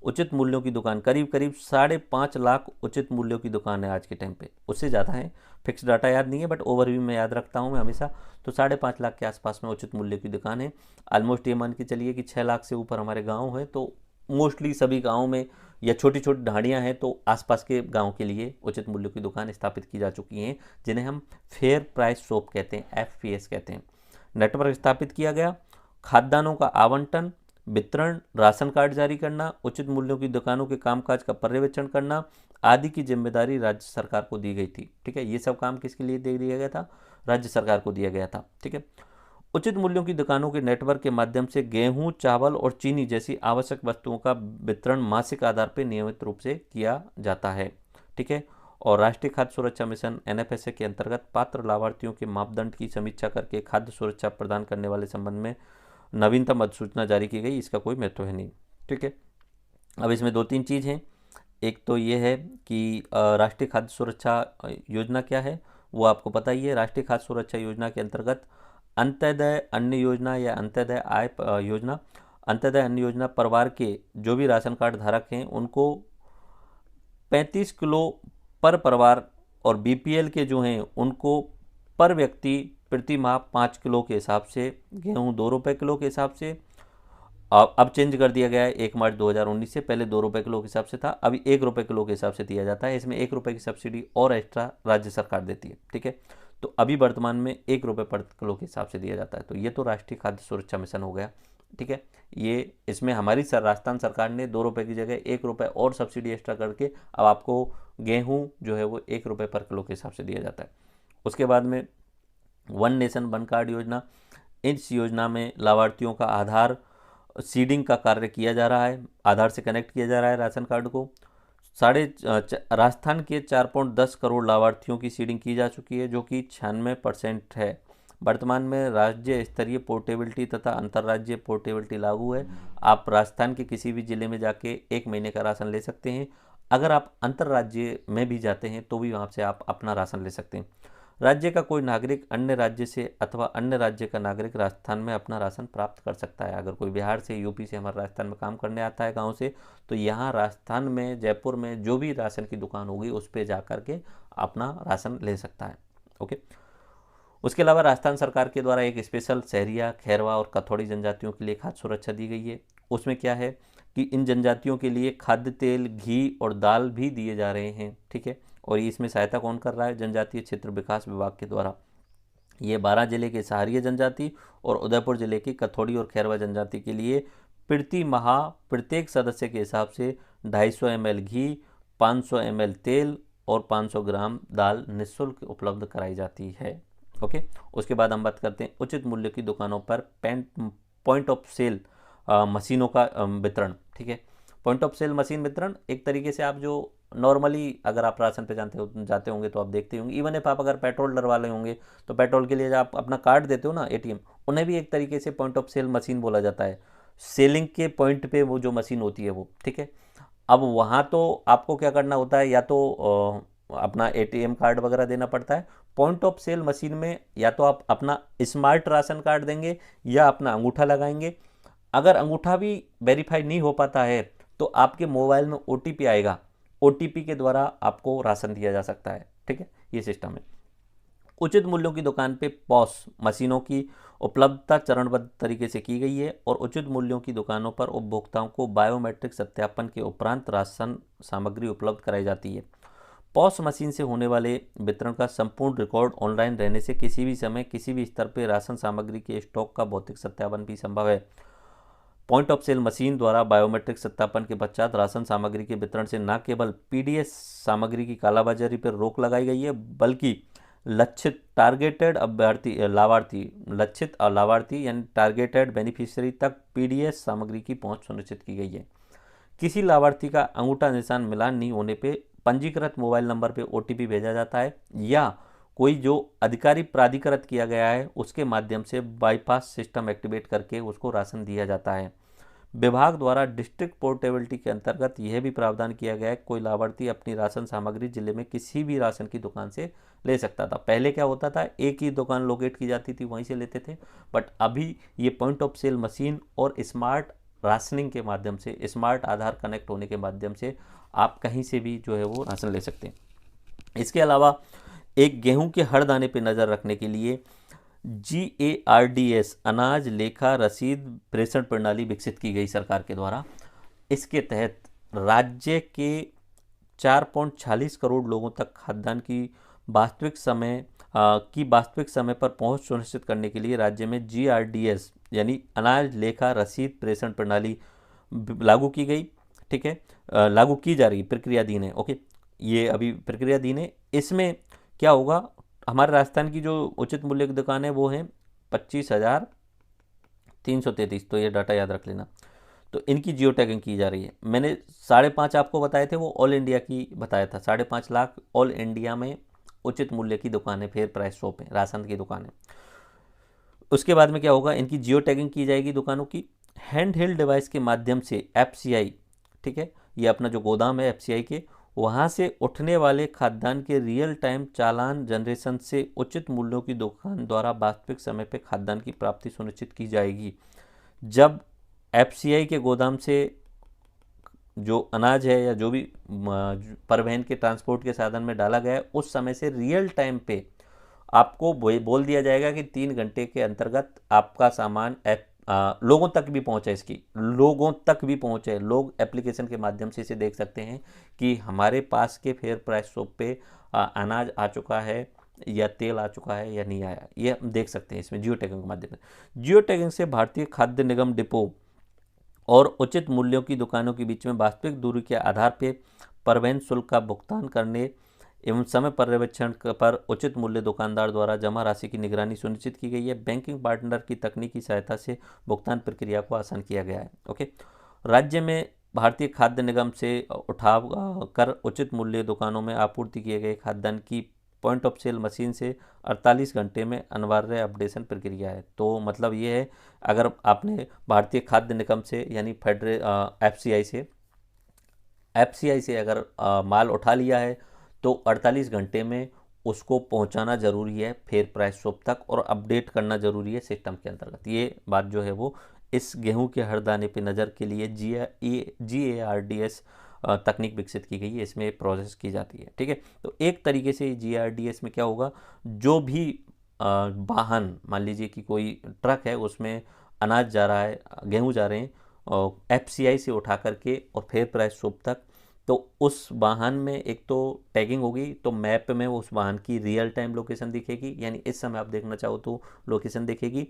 S1: उचित मूल्यों की दुकान करीब करीब 5.5 लाख उचित मूल्यों की दुकान है आज के टाइम पे, उससे ज़्यादा है, फिक्स डाटा याद नहीं है बट ओवरव्यू में याद रखता हूँ मैं हमेशा। तो 5.5 लाख के आसपास में उचित मूल्य की दुकान है। ऑलमोस्ट ये मान के चलिए कि 6 लाख से ऊपर हमारे गाँव है, तो मोस्टली सभी गाँव में या छोटी छोटी ढाणियाँ हैं तो आसपास के गांव के लिए उचित मूल्य की दुकान स्थापित की जा चुकी हैं, जिन्हें हम फेयर प्राइस शॉप कहते हैं, एफपीएस कहते हैं। नेटवर्क स्थापित किया गया, खाद्यान्नों का आवंटन, वितरण, राशन कार्ड जारी करना, उचित मूल्यों की दुकानों के कामकाज का पर्यवेक्षण करना आदि की जिम्मेदारी राज्य सरकार को दी गई थी। ठीक है, ये सब काम किसके लिए दे दिया गया था? राज्य सरकार को दिया गया था। ठीक है, उचित मूल्यों की दुकानों के नेटवर्क के माध्यम से गेहूं, चावल और चीनी जैसी आवश्यक वस्तुओं का वितरण मासिक आधार पर नियमित रूप से किया जाता है। ठीक है, और राष्ट्रीय खाद्य सुरक्षा मिशन एनएफएसए के अंतर्गत पात्र लाभार्थियों के मापदंड की समीक्षा करके खाद्य सुरक्षा प्रदान करने वाले संबंध में नवीनतम अधिसूचना जारी की गई। इसका कोई महत्व है नहीं। ठीक है, अब इसमें 2-3 चीज़ हैं। एक तो ये है कि राष्ट्रीय खाद्य सुरक्षा योजना क्या है, वो आपको पता ही है। राष्ट्रीय खाद्य सुरक्षा योजना के अंतर्गत अंत्योदय अन्न योजना या अंत्योदय आय योजना, अंत्योदय अन्न योजना परिवार के जो भी राशन कार्ड धारक हैं उनको 35 किलो पर परिवार, और बीपीएल के जो हैं उनको पर व्यक्ति प्रति माह 5 किलो के हिसाब से, गेहूँ 2 रुपये किलो के हिसाब से। अब चेंज कर दिया गया है 1 मार्च 2019 से, पहले 2 रुपये किलो के हिसाब से था, अभी 1 रुपये किलो के हिसाब से दिया जाता है। इसमें 1 रुपये की सब्सिडी और एक्स्ट्रा राज्य सरकार देती है। ठीक है, तो अभी वर्तमान में 1 रुपये पर किलो के हिसाब से दिया जाता है। तो ये तो राष्ट्रीय खाद्य सुरक्षा मिशन हो गया। ठीक है, ये इसमें हमारी राजस्थान सरकार ने 2 रुपये की जगह 1 रुपये और सब्सिडी एक्स्ट्रा करके अब आपको गेहूँ जो है वो 1 रुपये पर किलो के हिसाब से दिया जाता है। उसके बाद में वन नेशन वन कार्ड योजना, इस योजना में लाभार्थियों का आधार सीडिंग का कार्य किया जा रहा है, आधार से कनेक्ट किया जा रहा है राशन कार्ड को। राजस्थान के 4.10 करोड़ लाभार्थियों की सीडिंग की जा चुकी है, जो कि 96% है। वर्तमान में राज्य स्तरीय पोर्टेबिलिटी तथा अंतर्राज्यीय पोर्टेबिलिटी लागू है। आप राजस्थान के किसी भी ज़िले में जाके 1 महीने का राशन ले सकते हैं। अगर आप अंतर्राज्य में भी जाते हैं तो भी वहाँ से आप अपना राशन ले सकते हैं। राज्य का कोई नागरिक अन्य राज्य से अथवा अन्य राज्य का नागरिक राजस्थान में अपना राशन प्राप्त कर सकता है। अगर कोई बिहार से, यूपी से हमारे राजस्थान में काम करने आता है गांव से, तो यहाँ राजस्थान में जयपुर में जो भी राशन की दुकान होगी उस पर जा कर के अपना राशन ले सकता है। ओके, उसके अलावा राजस्थान सरकार के द्वारा एक स्पेशल सहरिया, खैरवा और कथौड़ी जनजातियों के लिए खाद्य सुरक्षा दी गई है। उसमें क्या है कि इन जनजातियों के लिए खाद्य तेल, घी और दाल भी दिए जा रहे हैं। ठीक है, और इसमें सहायता कौन कर रहा है? जनजातीय क्षेत्र विकास विभाग के द्वारा। ये 12 जिले के सहारिया जनजाति और उदयपुर जिले की कथौड़ी और खैरवा जनजाति के लिए प्रति माह प्रत्येक सदस्य के हिसाब से 250 ml घी, 500 ml तेल और 500 ग्राम दाल निःशुल्क उपलब्ध कराई जाती है। ओके, उसके बाद हम बात करते हैं उचित मूल्य की दुकानों पर पॉइंट ऑफ सेल मशीनों का वितरण। ठीक है, पॉइंट ऑफ सेल मशीन वितरण एक तरीके से आप जो नॉर्मली अगर आप राशन पे जाते होंगे तो आप देखते होंगे, इवन इफ आप अगर पेट्रोल डलवा रहे होंगे तो पेट्रोल के लिए जब आप अपना कार्ड देते हो ना एटीएम, उन्हें भी एक तरीके से पॉइंट ऑफ सेल मशीन बोला जाता है। सेलिंग के पॉइंट पे वो जो मशीन होती है वो। ठीक है, अब वहाँ तो आपको क्या करना होता है, या तो अपना एटीएम कार्ड वगैरह देना पड़ता है। पॉइंट ऑफ सेल मशीन में या तो आप अपना स्मार्ट राशन कार्ड देंगे या अपना अंगूठा लगाएंगे। अगर अंगूठा भी वेरीफाई नहीं हो पाता है तो आपके मोबाइल में ओटीपी आएगा, ओटीपी के द्वारा आपको राशन दिया जा सकता है। ठीक है, ये सिस्टम है। उचित मूल्यों की दुकान पे पॉस मशीनों की उपलब्धता चरणबद्ध तरीके से की गई है और उचित मूल्यों की दुकानों पर उपभोक्ताओं को बायोमेट्रिक सत्यापन के उपरांत राशन सामग्री उपलब्ध कराई जाती है। पॉस मशीन से होने वाले वितरण का संपूर्ण रिकॉर्ड ऑनलाइन रहने से किसी भी समय किसी भी स्तर पर राशन सामग्री के स्टॉक का भौतिक सत्यापन भी संभव है। पॉइंट ऑफ सेल मशीन द्वारा बायोमेट्रिक सत्यापन के पश्चात राशन सामग्री के वितरण से न केवल पीडीएस सामग्री की कालाबाजारी पर रोक लगाई गई है, बल्कि लक्षित लाभार्थी यानी टारगेटेड बेनिफिशियरी तक पीडीएस सामग्री की पहुंच सुनिश्चित की गई है। किसी लाभार्थी का अंगूठा निशान मिलान नहीं होने पे पंजीकृत मोबाइल नंबर पे ओटीपी भेजा जाता है, या कोई जो अधिकारी प्राधिकृत किया गया है उसके माध्यम से बाईपास सिस्टम एक्टिवेट करके उसको राशन दिया जाता है। विभाग द्वारा डिस्ट्रिक्ट पोर्टेबिलिटी के अंतर्गत यह भी प्रावधान किया गया है कोई लाभार्थी अपनी राशन सामग्री जिले में किसी भी राशन की दुकान से ले सकता था। पहले क्या होता था, एक ही दुकान लोकेट की जाती थी, वहीं से लेते थे, बट अभी ये पॉइंट ऑफ सेल मशीन और स्मार्ट राशनिंग के माध्यम से, स्मार्ट आधार कनेक्ट होने के माध्यम से आप कहीं से भी जो है वो राशन ले सकते हैं। इसके अलावा एक गेहूं के हर दाने पर नज़र रखने के लिए GARDS अनाज लेखा रसीद प्रेषण प्रणाली विकसित की गई सरकार के द्वारा। इसके तहत राज्य के 4.46 करोड़ लोगों तक खाद्यान्न की वास्तविक समय पर पहुंच सुनिश्चित करने के लिए राज्य में GRDS यानी अनाज लेखा रसीद प्रेषण प्रणाली लागू की गई। ठीक है, लागू की जा रही, प्रक्रियाधीन है। ओके, ये अभी प्रक्रियाधीन है। इसमें क्या होगा, हमारे राजस्थान की जो उचित मूल्य की दुकान है वो है 25,333, तो ये डाटा याद रख लेना। तो इनकी जियो टैगिंग की जा रही है। मैंने 5.5 आपको बताए थे, वो ऑल इंडिया की बताया था। 5.5 लाख ऑल इंडिया में उचित मूल्य की दुकानें, फेयर प्राइस शॉप है, राशन की दुकानें। उसके बाद में क्या होगा, इनकी जियो टैगिंग की जाएगी दुकानों की। हैंड हेल्ड डिवाइस के माध्यम से FCI, ठीक है, ये अपना जो गोदाम है FCI के, वहाँ से उठने वाले खाद्यान्न के रियल टाइम चालान जनरेशन से उचित मूल्यों की दुकान द्वारा वास्तविक समय पर खाद्यान्न की प्राप्ति सुनिश्चित की जाएगी। जब FCI के गोदाम से जो अनाज है या जो भी परिवहन के ट्रांसपोर्ट के साधन में डाला गया है, उस समय से रियल टाइम पे आपको बोल दिया जाएगा कि 3 घंटे के अंतर्गत आपका सामान लोगों तक भी पहुंचे, इसकी लोगों तक भी पहुंचे। लोग एप्लीकेशन के माध्यम से इसे देख सकते हैं कि हमारे पास के फेयर प्राइस शॉप पे अनाज आ चुका है या तेल आ चुका है या नहीं आया, ये हम देख सकते हैं इसमें जियो टैगिंग के माध्यम से। जियो टैगिंग से भारतीय खाद्य निगम डिपो और उचित मूल्यों की दुकानों के बीच में वास्तविक दूरी के आधार पर परिवहन शुल्क का भुगतान करने एवं समय पर्यवेक्षण पर उचित मूल्य दुकानदार द्वारा जमा राशि की निगरानी सुनिश्चित की गई है। बैंकिंग पार्टनर की तकनीकी सहायता से भुगतान प्रक्रिया को आसान किया गया है। ओके, राज्य में भारतीय खाद्य निगम से उठाव कर उचित मूल्य दुकानों में आपूर्ति किए गए खाद्यान्न की पॉइंट ऑफ सेल मशीन से 48 घंटे में अनिवार्य अपडेशन प्रक्रिया है। तो मतलब ये है, अगर आपने भारतीय खाद्य निगम से यानी FCI से अगर माल उठा लिया है तो 48 घंटे में उसको पहुंचाना ज़रूरी है फेयर प्राइस शॉप तक और अपडेट करना ज़रूरी है सिस्टम के अंतर्गत। ये बात जो है वो इस गेहूं के हर दाने पे नज़र के लिए GARDS तकनीक विकसित की गई है, इसमें प्रोसेस की जाती है। ठीक है, तो एक तरीके से GRDS में क्या होगा, जो भी वाहन, मान लीजिए कि कोई ट्रक है उसमें अनाज जा रहा है, गेहूँ जा रहे हैं और FCI से उठा करके और फेयर प्राइस शॉप तक, तो उस वाहन में एक तो टैगिंग होगी, तो मैप में उस वाहन की रियल टाइम लोकेशन दिखेगी, यानी इस समय आप देखना चाहो तो लोकेशन दिखेगी,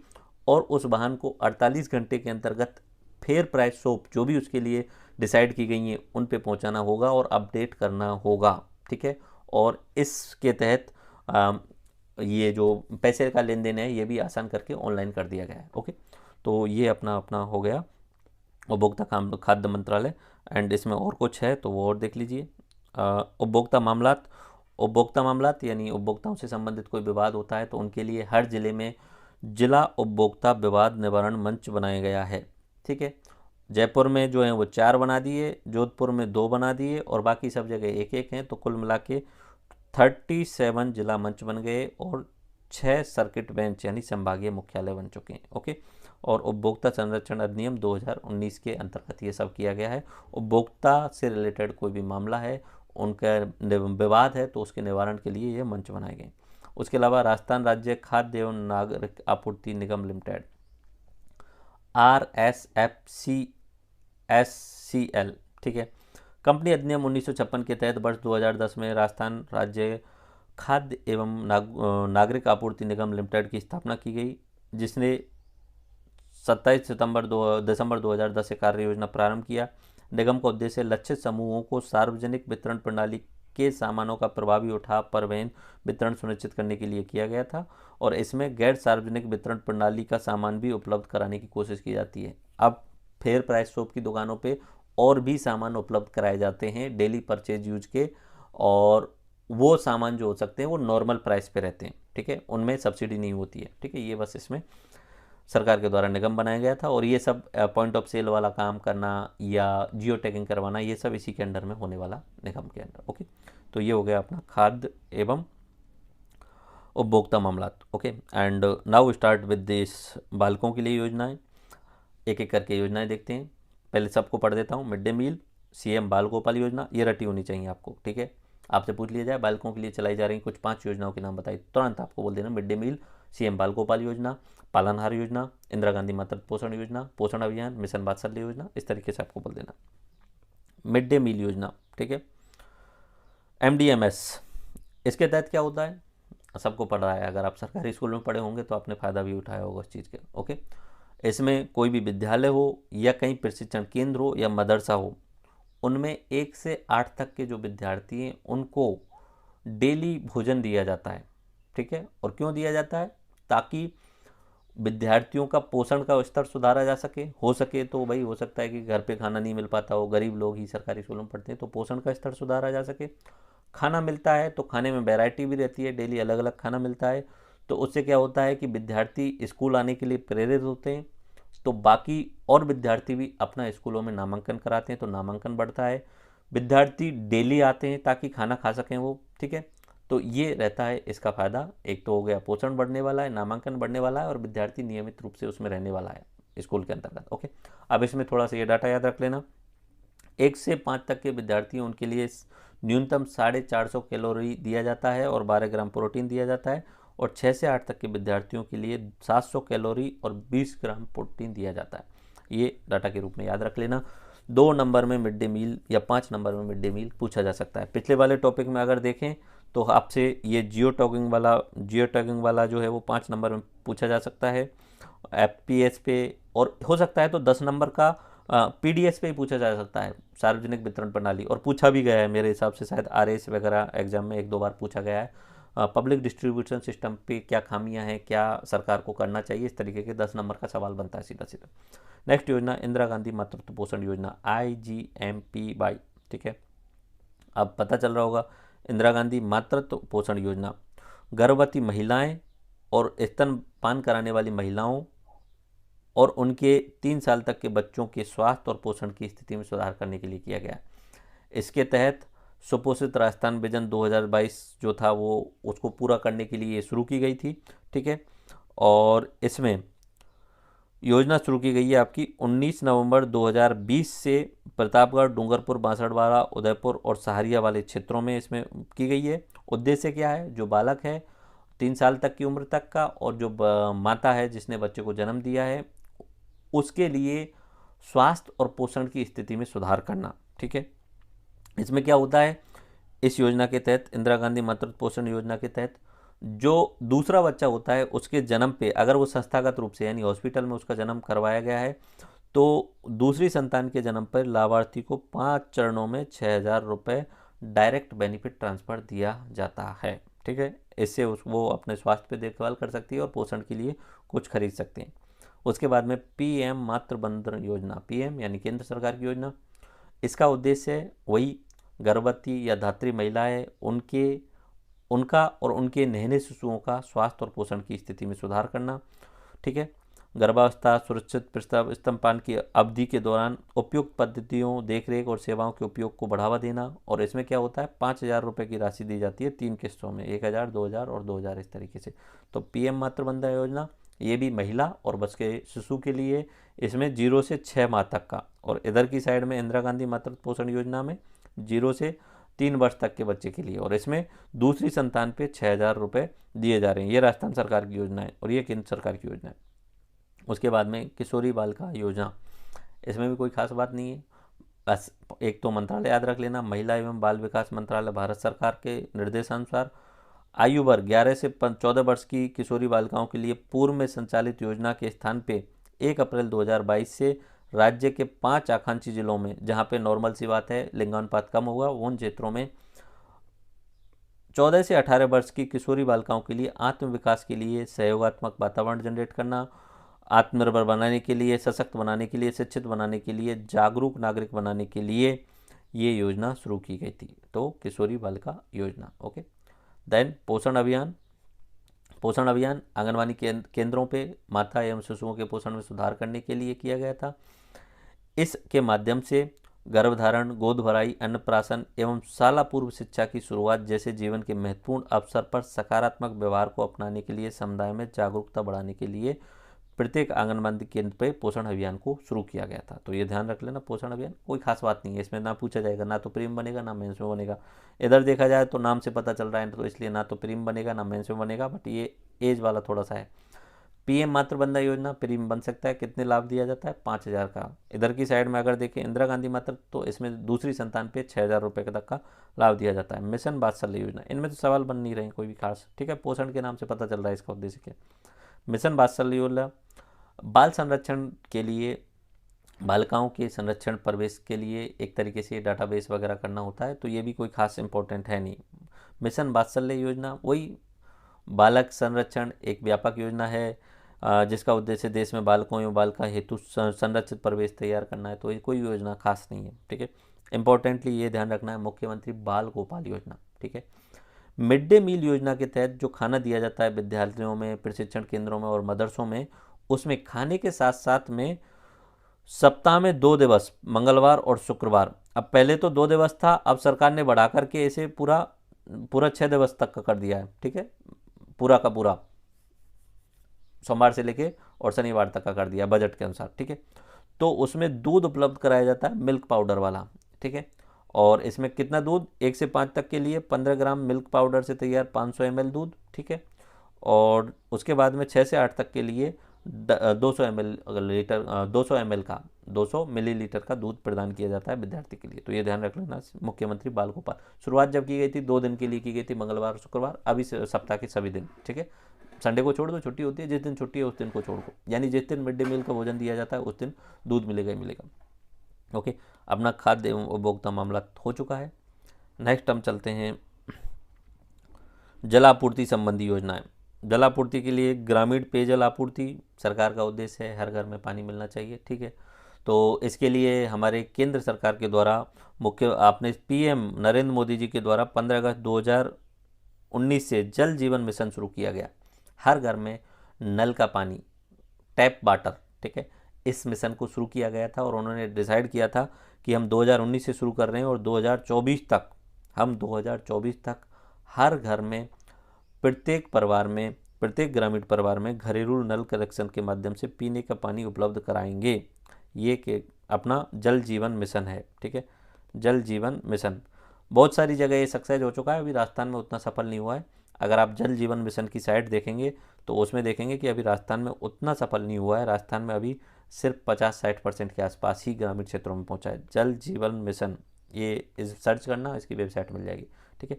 S1: और उस वाहन को 48 घंटे के अंतर्गत फेयर प्राइस शॉप जो भी उसके लिए डिसाइड की गई हैं उन पे पहुंचाना होगा और अपडेट करना होगा। ठीक है, और इसके तहत ये जो पैसे का लेन देन है ये भी आसान करके ऑनलाइन कर दिया गया है। ओके, तो ये अपना हो गया उपभोक्ता खाद्य मंत्रालय। एंड इसमें और कुछ है तो वो और देख लीजिए। उपभोक्ता मामलात यानी उपभोक्ताओं से संबंधित कोई विवाद होता है तो उनके लिए हर जिले में जिला उपभोक्ता विवाद निवारण मंच बनाया गया है। ठीक है, जयपुर में जो है वो 4 बना दिए, जोधपुर में 2 बना दिए और बाकी सब जगह 1-1 हैं, तो कुल मिला के 37 जिला मंच बन गए और 6 सर्किट बेंच यानी संभागीय मुख्यालय बन चुके हैं। ओके, और उपभोक्ता संरक्षण अधिनियम 2019 के अंतर्गत ये सब किया गया है। उपभोक्ता से रिलेटेड कोई भी मामला है, उनका विवाद है, तो उसके निवारण के लिए ये मंच बनाए गए। उसके अलावा राजस्थान राज्य खाद्य एवं नागरिक आपूर्ति निगम लिमिटेड RSFCSCL, ठीक है, कंपनी अधिनियम 1956 के तहत वर्ष 2010 में राजस्थान राज्य खाद्य एवं नागरिक आपूर्ति निगम लिमिटेड की स्थापना की गई, जिसने 27 दिसंबर 2010 से कार्य योजना प्रारंभ किया। निगम का उद्देश्य लक्षित समूहों को सार्वजनिक वितरण प्रणाली के सामानों का प्रभावी उठाव परिवहन वितरण सुनिश्चित करने के लिए किया गया था, और इसमें गैर सार्वजनिक वितरण प्रणाली का सामान भी उपलब्ध कराने की कोशिश की जाती है। अब फेयर प्राइस शॉप की दुकानों पे और भी सामान उपलब्ध कराए जाते हैं डेली परचेज यूज के, और वो सामान जो हो सकते हैं वो नॉर्मल प्राइस पे रहते हैं। ठीक है, उनमें सब्सिडी नहीं होती है। ठीक है, ये बस इसमें सरकार के द्वारा निगम बनाया गया था, और ये सब पॉइंट ऑफ सेल वाला काम करना या जियो टैगिंग करवाना, ये सब इसी के अंडर में होने वाला निगम के अंदर। ओके, तो ये हो गया अपना खाद्य एवं उपभोक्ता मामलात। Okay, and now start with this बालकों के लिए योजनाएं। एक एक करके योजनाएं देखते हैं। पहले सबको पढ़ देता हूँ। मिड डे मील, सीएम बाल गोपाल योजना, ये रटी होनी चाहिए आपको, ठीक है। आपसे पूछ लिया जाए बालकों के लिए चलाई जा रही कुछ 5 योजनाओं के नाम बताइए, तुरंत आपको बोल देना मिड डे मील, सीएम बाल गोपाल योजना, पालनहार योजना, इंदिरा गांधी मातृत्व पोषण योजना, पोषण अभियान, मिशन वात्सल्य योजना, इस तरीके से आपको बोल देना। मिड डे मील योजना, ठीक है। एमडीएमएस, इसके तहत क्या होता है, सबको पढ़ा है, अगर आप सरकारी स्कूल में पढ़े होंगे तो आपने फ़ायदा भी उठाया होगा उस चीज़ के, ओके। इसमें कोई भी विद्यालय हो या कहीं प्रशिक्षण केंद्र हो या मदरसा हो, उनमें 1 से 8 तक के जो विद्यार्थी हैं उनको डेली भोजन दिया जाता है, ठीक है। और क्यों दिया जाता है, ताकि विद्यार्थियों का पोषण का स्तर सुधारा जा सके। हो सके तो भाई, हो सकता है कि घर पे खाना नहीं मिल पाता हो, गरीब लोग ही सरकारी स्कूलों में पढ़ते हैं, तो पोषण का स्तर सुधारा जा सके। खाना मिलता है तो खाने में वैरायटी भी रहती है, डेली अलग अलग खाना मिलता है, तो उससे क्या होता है कि विद्यार्थी स्कूल आने के लिए प्रेरित होते हैं, तो बाकी और विद्यार्थी भी अपना स्कूलों में नामांकन कराते हैं, तो नामांकन बढ़ता है। विद्यार्थी डेली आते हैं ताकि खाना खा सकें वो, ठीक है। तो ये रहता है इसका फ़ायदा। एक तो हो गया पोषण बढ़ने वाला है, नामांकन बढ़ने वाला है, और विद्यार्थी नियमित रूप से उसमें रहने वाला है स्कूल के अंतर्गत, ओके। अब इसमें थोड़ा सा ये डाटा याद रख लेना, 1 से 5 तक के विद्यार्थी उनके लिए न्यूनतम 450 कैलोरी दिया जाता है और 12 ग्राम प्रोटीन दिया जाता है, और 6 से 8 तक के विद्यार्थियों के लिए 700 कैलोरी और 20 ग्राम प्रोटीन दिया जाता है। ये डाटा के रूप में याद रख लेना। 2 नंबर में मिड डे मील या 5 नंबर में मिड डे मील पूछा जा सकता है। पिछले वाले टॉपिक में अगर देखें तो आपसे ये जियो टैगिंग वाला जो है वो 5 नंबर में पूछा जा सकता है एफपीएस पे, और हो सकता है तो 10 नंबर का पीडीएस पे ही पूछा जा सकता है, सार्वजनिक वितरण प्रणाली, और पूछा भी गया है मेरे हिसाब से, शायद आरएस वगैरह एग्जाम में 1-2 बार पूछा गया है। पब्लिक डिस्ट्रीब्यूशन सिस्टम पे क्या खामियां हैं, क्या सरकार को करना चाहिए, इस तरीके के 10 नंबर का सवाल बनता है सीधा सीधा। नेक्स्ट योजना इंदिरा गांधी मातृत्व पोषण योजना, IGMPY, ठीक है। अब पता चल रहा होगा, इंदिरा गांधी मातृत्व पोषण योजना गर्भवती महिलाएं और स्तनपान कराने वाली महिलाओं और उनके 3 साल तक के बच्चों के स्वास्थ्य और पोषण की स्थिति में सुधार करने के लिए किया गया। इसके तहत सुपोषित राजस्थान विजन 2022 जो था वो उसको पूरा करने के लिए शुरू की गई थी, ठीक है। और इसमें योजना शुरू की गई है आपकी 19 नवंबर 2020 से प्रतापगढ़, डूंगरपुर, बांसवाड़ा, उदयपुर और सहारिया वाले क्षेत्रों में इसमें की गई है। उद्देश्य क्या है, जो बालक है 3 साल तक की उम्र तक का, और जो माता है जिसने बच्चे को जन्म दिया है, उसके लिए स्वास्थ्य और पोषण की स्थिति में सुधार करना, ठीक है। इसमें क्या होता है, इस योजना के तहत, इंदिरा गांधी मातृत्व पोषण योजना के तहत, जो दूसरा बच्चा होता है उसके जन्म पे, अगर वो संस्थागत रूप से यानी हॉस्पिटल में उसका जन्म करवाया गया है, तो दूसरी संतान के जन्म पर लाभार्थी को 5 चरणों में 6,000 रुपये डायरेक्ट बेनिफिट ट्रांसफ़र दिया जाता है, ठीक है। इससे वो अपने स्वास्थ्य पे देखभाल कर सकती है और पोषण के लिए कुछ खरीद सकते हैं। उसके बाद में PM मातृ बंधन योजना, PM यानी केंद्र सरकार की योजना, इसका उद्देश्य है वही गर्भवती या धात्री महिलाएं, उनका और उनके नन्हे शिशुओं का स्वास्थ्य और पोषण की स्थिति में सुधार करना, ठीक है। गर्भावस्था, सुरक्षित प्रसव, स्तनपान की अवधि के दौरान उपयुक्त पद्धतियों, देखरेख और सेवाओं के उपयोग को बढ़ावा देना, और इसमें क्या होता है 5,000 रुपये की राशि दी जाती है 3 किस्तों में, 1,000, 2,000 और 2,000, इस तरीके से। तो PM मातृ बंधन योजना ये भी महिला और बच्चे के शिशु के लिए, इसमें 0 से 6 माह तक का, और इधर की साइड में इंदिरा गांधी मातृत्व पोषण योजना में 0 से 3 वर्ष तक के बच्चे के लिए, और इसमें दूसरी संतान पे 6,000 रुपये दिए जा रहे हैं। ये राजस्थान सरकार की योजना है और ये केंद्र सरकार की योजना है। उसके बाद में किशोरी बालिका योजना, इसमें भी कोई खास बात नहीं है, बस एक तो मंत्रालय याद रख लेना, महिला एवं बाल विकास मंत्रालय, भारत सरकार के निर्देशानुसार आयु वर्ग 11 से 14 वर्ष की किशोरी बालिकाओं के लिए पूर्व में संचालित योजना के स्थान पे 1 अप्रैल 2022 से राज्य के 5 आकांक्षी जिलों में, जहां पे नॉर्मल सी बात है लिंगानुपात कम होगा, उन क्षेत्रों में 14 से 18 वर्ष की किशोरी बालिकाओं के लिए आत्म विकास के लिए सहयोगात्मक वातावरण जनरेट करना, आत्मनिर्भर बनाने के लिए, सशक्त बनाने के लिए, शिक्षित बनाने के लिए, जागरूक नागरिक बनाने के लिए ये योजना शुरू की गई थी। तो किशोरी बालिका योजना, ओके। देन पोषण अभियान आंगनबाड़ी केंद्रों पे माता एवं शिशुओं के पोषण में सुधार करने के लिए किया गया था। इसके माध्यम से गर्भधारण, गोद भराई, अन्नप्राशन एवं शाला पूर्व शिक्षा की शुरुआत जैसे जीवन के महत्वपूर्ण अवसर पर सकारात्मक व्यवहार को अपनाने के लिए समुदाय में जागरूकता बढ़ाने के लिए प्रत्येक आंगनबाड़ी केंद्र पे पोषण अभियान को शुरू किया गया था। तो ये ध्यान रख लेना, पोषण अभियान कोई खास बात नहीं है, इसमें ना पूछा जाएगा, ना तो प्रीम बनेगा ना मेंस में बनेगा। इधर देखा जाए तो नाम से पता चल रहा है, तो इसलिए ना तो प्रीम बनेगा ना मेंस में बनेगा, बट ये एज वाला थोड़ा सा है। पीएम मातृवंदना योजना प्रीम बन सकता है, कितने लाभ दिया जाता है 5,000 का। इधर की साइड में अगर देखें इंदिरा गांधी मातृ, तो इसमें दूसरी संतान पे 6,000 रुपये तक का लाभ दिया जाता है। मिशन वात्सल्य योजना, इनमें तो सवाल बन नहीं रहे कोई भी खास, ठीक है, पोषण के नाम से पता चल रहा है इसका उद्देश्य क्या। मिशन वात्सल्य योजना बाल संरक्षण के लिए, बालिकाओं के संरक्षण प्रवेश के लिए एक तरीके से डाटाबेस वगैरह करना होता है, तो ये भी कोई खास इंपॉर्टेंट है नहीं। मिशन वात्सल्य योजना वही बालक संरक्षण एक व्यापक योजना है, जिसका उद्देश्य देश में बालकों एवं बालिका हेतु संरक्षित प्रवेश तैयार करना है, तो ये कोई योजना खास नहीं है, ठीक है। इंपॉर्टेंटली ये ध्यान रखना है, मुख्यमंत्री बाल गोपाल योजना, ठीक है। मिड डे मील योजना के तहत जो खाना दिया जाता है विद्यालयों में, प्रशिक्षण केंद्रों में और मदरसों में, उसमें खाने के साथ साथ में सप्ताह में 2 दिवस, मंगलवार और शुक्रवार, अब पहले तो 2 दिवस था, अब सरकार ने बढ़ा करके इसे पूरा 6 दिवस तक का कर दिया है, ठीक है, पूरा का पूरा सोमवार से लेके और शनिवार तक का कर दिया बजट के अनुसार, ठीक है। तो उसमें दूध उपलब्ध कराया जाता है मिल्क पाउडर वाला, ठीक है। और इसमें कितना दूध, 1 से 5 तक के लिए 15 ग्राम मिल्क पाउडर से तैयार 500 ml दूध, ठीक है। और उसके बाद में 6 से 8 तक के लिए 200 ml का 200 मिलीलीटर का दूध प्रदान किया जाता है विद्यार्थी के लिए। तो ये ध्यान रख लेना, मुख्यमंत्री बाल गोपाल। शुरुआत जब की गई थी 2 दिन के लिए की गई थी, मंगलवार और शुक्रवार, अभी सप्ताह के सभी दिन, ठीक है। संडे को छोड़ दो, छुट्टी होती है, जिस दिन छुट्टी है उस दिन को छोड़ दो, यानी जिस दिन मिड डे मील का भोजन दिया जाता है उस दिन दूध मिलेगा ही मिलेगा। ओके, अपना खाद्य एवं उपभोक्ता मामला हो चुका है। नेक्स्ट हम चलते हैं जलापूर्ति संबंधी योजनाएं। जलापूर्ति के लिए ग्रामीण पेयजल आपूर्ति सरकार का उद्देश्य है, हर घर में पानी मिलना चाहिए, ठीक है। तो इसके लिए हमारे केंद्र सरकार के द्वारा आपने पीएम नरेंद्र मोदी जी के द्वारा 15 अगस्त 2019 से जल जीवन मिशन शुरू किया गया। हर घर में नल का पानी, टैप वाटर, ठीक है, इस मिशन को शुरू किया गया था और उन्होंने डिसाइड किया था कि हम 2019 से शुरू कर रहे हैं और 2024 तक हर घर में, प्रत्येक परिवार में, प्रत्येक ग्रामीण परिवार में घरेलू नल कनेक्शन के माध्यम से पीने का पानी उपलब्ध कराएंगे। ये कि अपना जल जीवन मिशन है, ठीक है, जल जीवन मिशन। बहुत सारी जगह ये सक्सेस हो चुका है, अभी राजस्थान में उतना सफल नहीं हुआ है। अगर आप जल जीवन मिशन की साइट देखेंगे तो उसमें देखेंगे कि अभी राजस्थान में उतना सफल नहीं हुआ है। राजस्थान में अभी सिर्फ 50-60% के आसपास ही ग्रामीण क्षेत्रों में पहुंचा है जल जीवन मिशन। ये इस सर्च करना, इसकी वेबसाइट मिल जाएगी, ठीक है।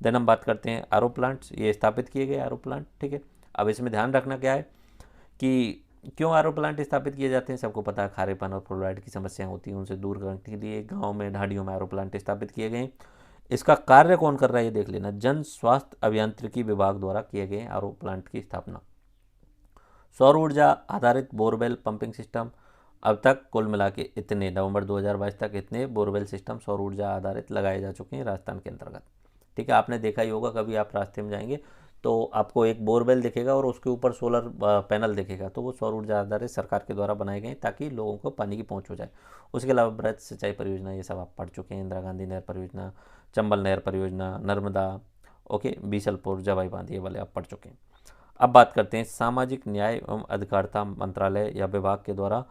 S1: देन हम बात करते हैं आरओ प्लांट्स, ये स्थापित किए गए आरओ प्लांट, ठीक है। अब इसमें ध्यान रखना क्या है कि क्यों आरओ प्लांट स्थापित किए जाते हैं, सबको पता है, खारेपन और फ्लोराइड की समस्याएं होती हैं, उनसे दूर करने के लिए गाँव में, ढाडियों में आरओ प्लांट स्थापित किए गए। इसका कार्य कौन कर रहा है ये देख लेना, जन स्वास्थ्य अभियांत्रिकी विभाग द्वारा किए गए आरओ प्लांट की स्थापना। सौर ऊर्जा आधारित बोरवेल पंपिंग सिस्टम, अब तक कुल मिला के इतने नवंबर 2022 तक इतने बोरवेल सिस्टम सौर ऊर्जा आधारित लगाए जा चुके हैं राजस्थान के अंतर्गत, ठीक है। आपने देखा ही होगा, कभी आप रास्ते में जाएंगे तो आपको एक बोरवेल दिखेगा और उसके ऊपर सोलर पैनल दिखेगा, तो वो सौर ऊर्जा आधारित सरकार के द्वारा बनाए गए ताकि लोगों को पानी की पहुंच हो जाए। उसके अलावा बृहत सिंचाई परियोजना, ये सब आप पढ़ चुके हैं, इंदिरा गांधी नहर परियोजना, चंबल नहर परियोजना, नर्मदा, ओके, बीसलपुर, जवाई बांध, ये वाले आप पढ़ चुके हैं। अब बात करते हैं सामाजिक न्याय एवं अधिकारिता मंत्रालय या विभाग के द्वारा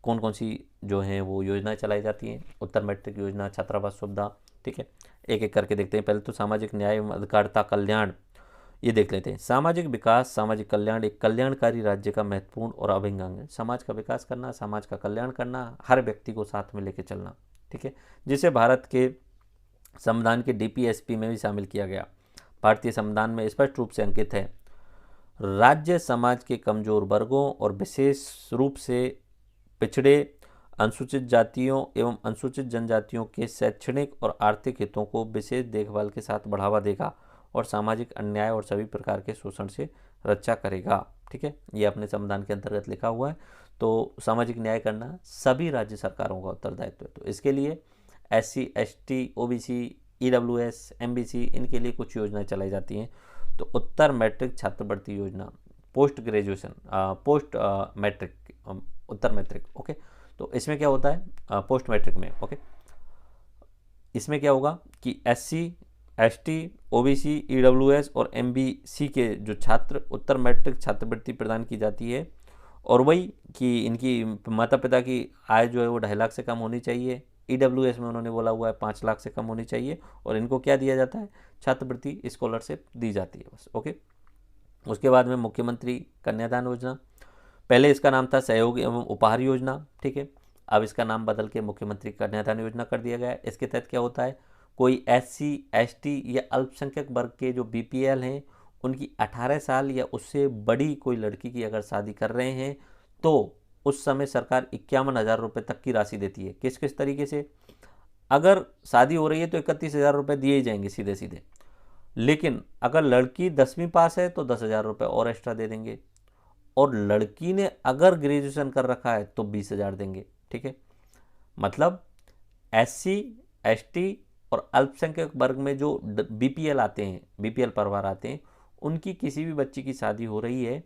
S1: कौन कौन सी जो हैं वो योजनाएं चलाई जाती हैं। उत्तर मैट्रिक योजना, छात्रावास सुविधा, ठीक है, एक एक करके देखते हैं। पहले तो सामाजिक न्याय एवं अधिकारिता कल्याण, ये देख लेते हैं। सामाजिक विकास, सामाजिक कल्याण एक कल्याणकारी राज्य का महत्वपूर्ण और अभिन्न अंग है। समाज का विकास करना, समाज का कल्याण करना, हर व्यक्ति को साथ में लेकर चलना, ठीक है, जिसे भारत के संविधान के डीपीएसपी में भी शामिल किया गया। भारतीय संविधान में स्पष्ट रूप से अंकित है, राज्य समाज के कमजोर वर्गों और विशेष रूप से पिछड़े, अनुसूचित जातियों एवं अनुसूचित जनजातियों के शैक्षणिक और आर्थिक हितों को विशेष देखभाल के साथ बढ़ावा देगा और सामाजिक अन्याय और सभी प्रकार के शोषण से रक्षा करेगा, ठीक है। ये अपने संविधान के अंतर्गत लिखा हुआ है। तो सामाजिक न्याय करना सभी राज्य सरकारों का उत्तरदायित्व है। तो इसके लिए SC, ST, OBC, EWS, MBC, इनके लिए कुछ योजनाएं चलाई जाती हैं। तो उत्तर मैट्रिक छात्रवृत्ति योजना, पोस्ट ग्रेजुएशन, पोस्ट मैट्रिक, उत्तर मैट्रिक, ओके। तो इसमें क्या होता है, पोस्ट मैट्रिक में, ओके, इसमें क्या होगा कि SC, ST, OBC, EWS और MBC के जो छात्र उत्तर मैट्रिक छात्रवृत्ति प्रदान की जाती है और वही कि इनकी माता पिता की आय जो है वो 2.5 लाख से कम होनी चाहिए। ईडब्ल्यूएस में उन्होंने बोला हुआ है 5 लाख से कम होनी चाहिए। और इनको क्या दिया जाता है, छात्रवृत्ति स्कॉलरशिप दी जाती है बस। ओके। उसके बाद में मुख्यमंत्री कन्यादान योजना, पहले इसका नाम था सहयोग एवं उपहार योजना, ठीक है। अब इसका नाम बदल के मुख्यमंत्री कन्यादान योजना कर दिया गया है। इसके तहत क्या होता है, कोई SC ST या अल्पसंख्यक वर्ग के जो BPL हैं, उनकी 18 साल या उससे बड़ी कोई लड़की की अगर शादी कर रहे हैं तो उस समय सरकार 51,000 रुपये तक की राशि देती है। किस किस तरीके से, अगर शादी हो रही है तो 31,000 रुपये दिए ही जाएंगे सीधे सीधे, लेकिन अगर लड़की 10वीं पास है तो 10,000 रुपये और एक्स्ट्रा दे देंगे, और लड़की ने अगर ग्रेजुएशन कर रखा है तो 20,000 देंगे, ठीक है। मतलब SC ST और अल्पसंख्यक वर्ग में जो BPL आते हैं, BPL परिवार आते हैं, उनकी किसी भी बच्ची की शादी हो रही है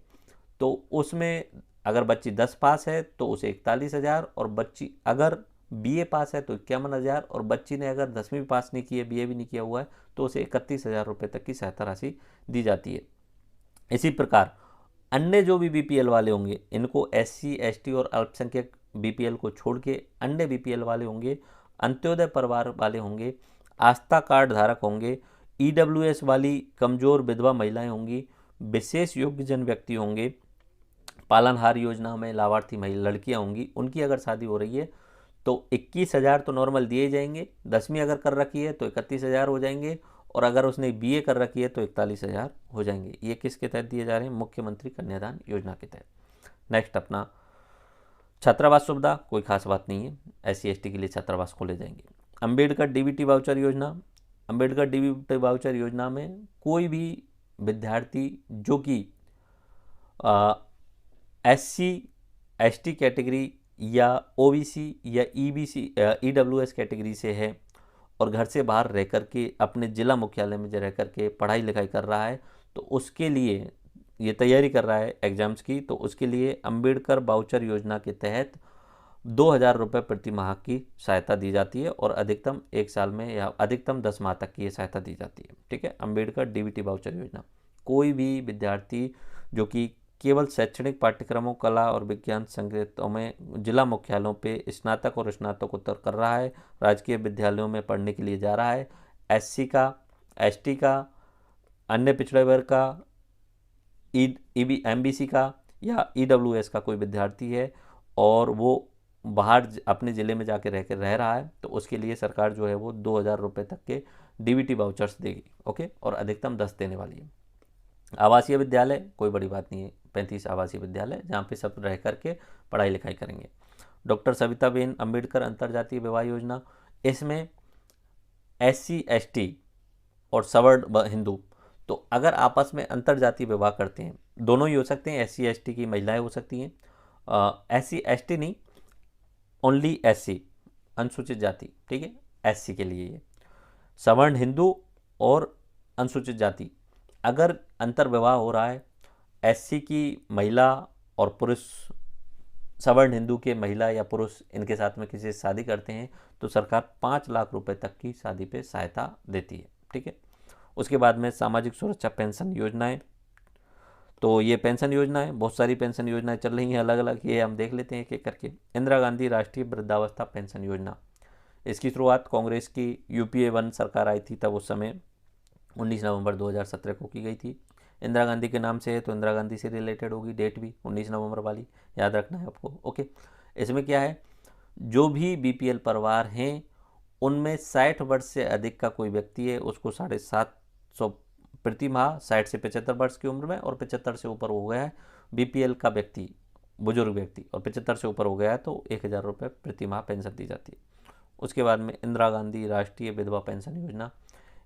S1: तो उसमें अगर बच्ची 10 पास है तो उसे 41,000, और बच्ची अगर BA पास है तो 51,000, और बच्ची ने अगर 10वीं पास नहीं की है, BA भी नहीं किया हुआ है, तो उसे 31,000 रुपये तक की सहायता राशि दी जाती है। इसी प्रकार अन्य जो भी BPL वाले होंगे, इनको SC ST और अल्पसंख्यक BPL को छोड़ के अन्य BPL वाले होंगे, अंत्योदय परिवार वाले होंगे, आस्था कार्ड धारक होंगे, EWS वाली कमजोर विधवा महिलाएं होंगी, विशेष योग्यजन व्यक्ति होंगे, पालनहार योजना में लाभार्थी महिला लड़कियां होंगी, उनकी अगर शादी हो रही है तो 21,000 तो नॉर्मल दिए जाएंगे। 10वीं अगर कर रखी है तो 31,000 हो जाएंगे, और अगर उसने BA कर रखी है तो 41,000 हो जाएंगे। ये किसके तहत दिए जा रहे हैं, मुख्यमंत्री कन्यादान योजना के तहत। नेक्स्ट अपना छात्रावास सुविधा, कोई खास बात नहीं है, SC ST के लिए छात्रावास खोले जाएंगे। अंबेडकर DBT वाउचर योजना, अंबेडकर DBT वाउचर योजना में कोई भी विद्यार्थी जो कि SC ST कैटेगरी या OBC या EBC EWS कैटेगरी से है और घर से बाहर रह कर के अपने ज़िला मुख्यालय में रह कर के पढ़ाई लिखाई कर रहा है, तो उसके लिए ये तैयारी कर रहा है एग्ज़ाम्स की, तो उसके लिए अंबेडकर वाउचर योजना के तहत 2,000 रुपये प्रति माह की सहायता दी जाती है, और अधिकतम 1 साल में या अधिकतम 10 माह तक की ये सहायता दी जाती है, ठीक है। अंबेडकर DBT वाउचर योजना, कोई भी विद्यार्थी जो कि केवल शैक्षणिक पाठ्यक्रमों, कला और विज्ञान संगीतों में जिला मुख्यालयों पे स्नातक और स्नातकोत्तर कर रहा है, राजकीय विद्यालयों में पढ़ने के लिए जा रहा है, SC का, ST का, अन्य पिछड़े वर्ग का, MBC का या EWS का कोई विद्यार्थी है और वो बाहर अपने ज़िले में जाके रह रहा है, तो उसके लिए सरकार जो है वो 2,000 रुपये तक के DBT वाउचर्स देगी, ओके, और अधिकतम 10 देने वाली है। आवासीय विद्यालय, कोई बड़ी बात नहीं है, 35 आवासीय विद्यालय जहाँ पे सब रह करके पढ़ाई लिखाई करेंगे। डॉक्टर सविताबेन अम्बेडकर अंतर्जातीय विवाह योजना, इसमें SC ST और सवर्ण हिंदू, तो अगर आपस में अंतर्जातीय विवाह करते हैं, दोनों ही हो सकते हैं, SC ST की महिलाएं हो सकती हैं, SC ST नहीं, ओनली SC अनुसूचित जाति, ठीक है, SC के लिए ये, सवर्ण हिंदू और अनुसूचित जाति, अगर अंतर विवाह हो रहा है, SC की महिला और पुरुष सवर्ण हिंदू के महिला या पुरुष इनके साथ में किसी से शादी करते हैं तो सरकार 5 लाख रुपए तक की शादी पे सहायता देती है, ठीक है। उसके बाद में सामाजिक सुरक्षा पेंशन योजनाएं, तो ये पेंशन योजनाएं, बहुत सारी पेंशन योजनाएं चल रही हैं अलग अलग, ये हम देख लेते हैं एक एक करके। इंदिरा गांधी राष्ट्रीय वृद्धावस्था पेंशन योजना, इसकी शुरुआत कांग्रेस की UPA 1 सरकार आई थी, तब उस समय 19 नवंबर 2017 को की गई थी। इंदिरा गांधी के नाम से है तो इंदिरा गांधी से रिलेटेड होगी, डेट भी 19 नवंबर वाली याद रखना है आपको, ओके। इसमें क्या है, जो भी BPL परिवार हैं उनमें 60 वर्ष से अधिक का कोई व्यक्ति है, उसको 750 प्रति माह, 60 से 75 वर्ष की उम्र में, और 75 से ऊपर हो गया है BPL का व्यक्ति, बुजुर्ग व्यक्ति, और 75 से ऊपर हो गया है तो 1,000 रुपये प्रति माह पेंशन दी जाती है। उसके बाद में इंदिरा गांधी राष्ट्रीय विधवा पेंशन योजना,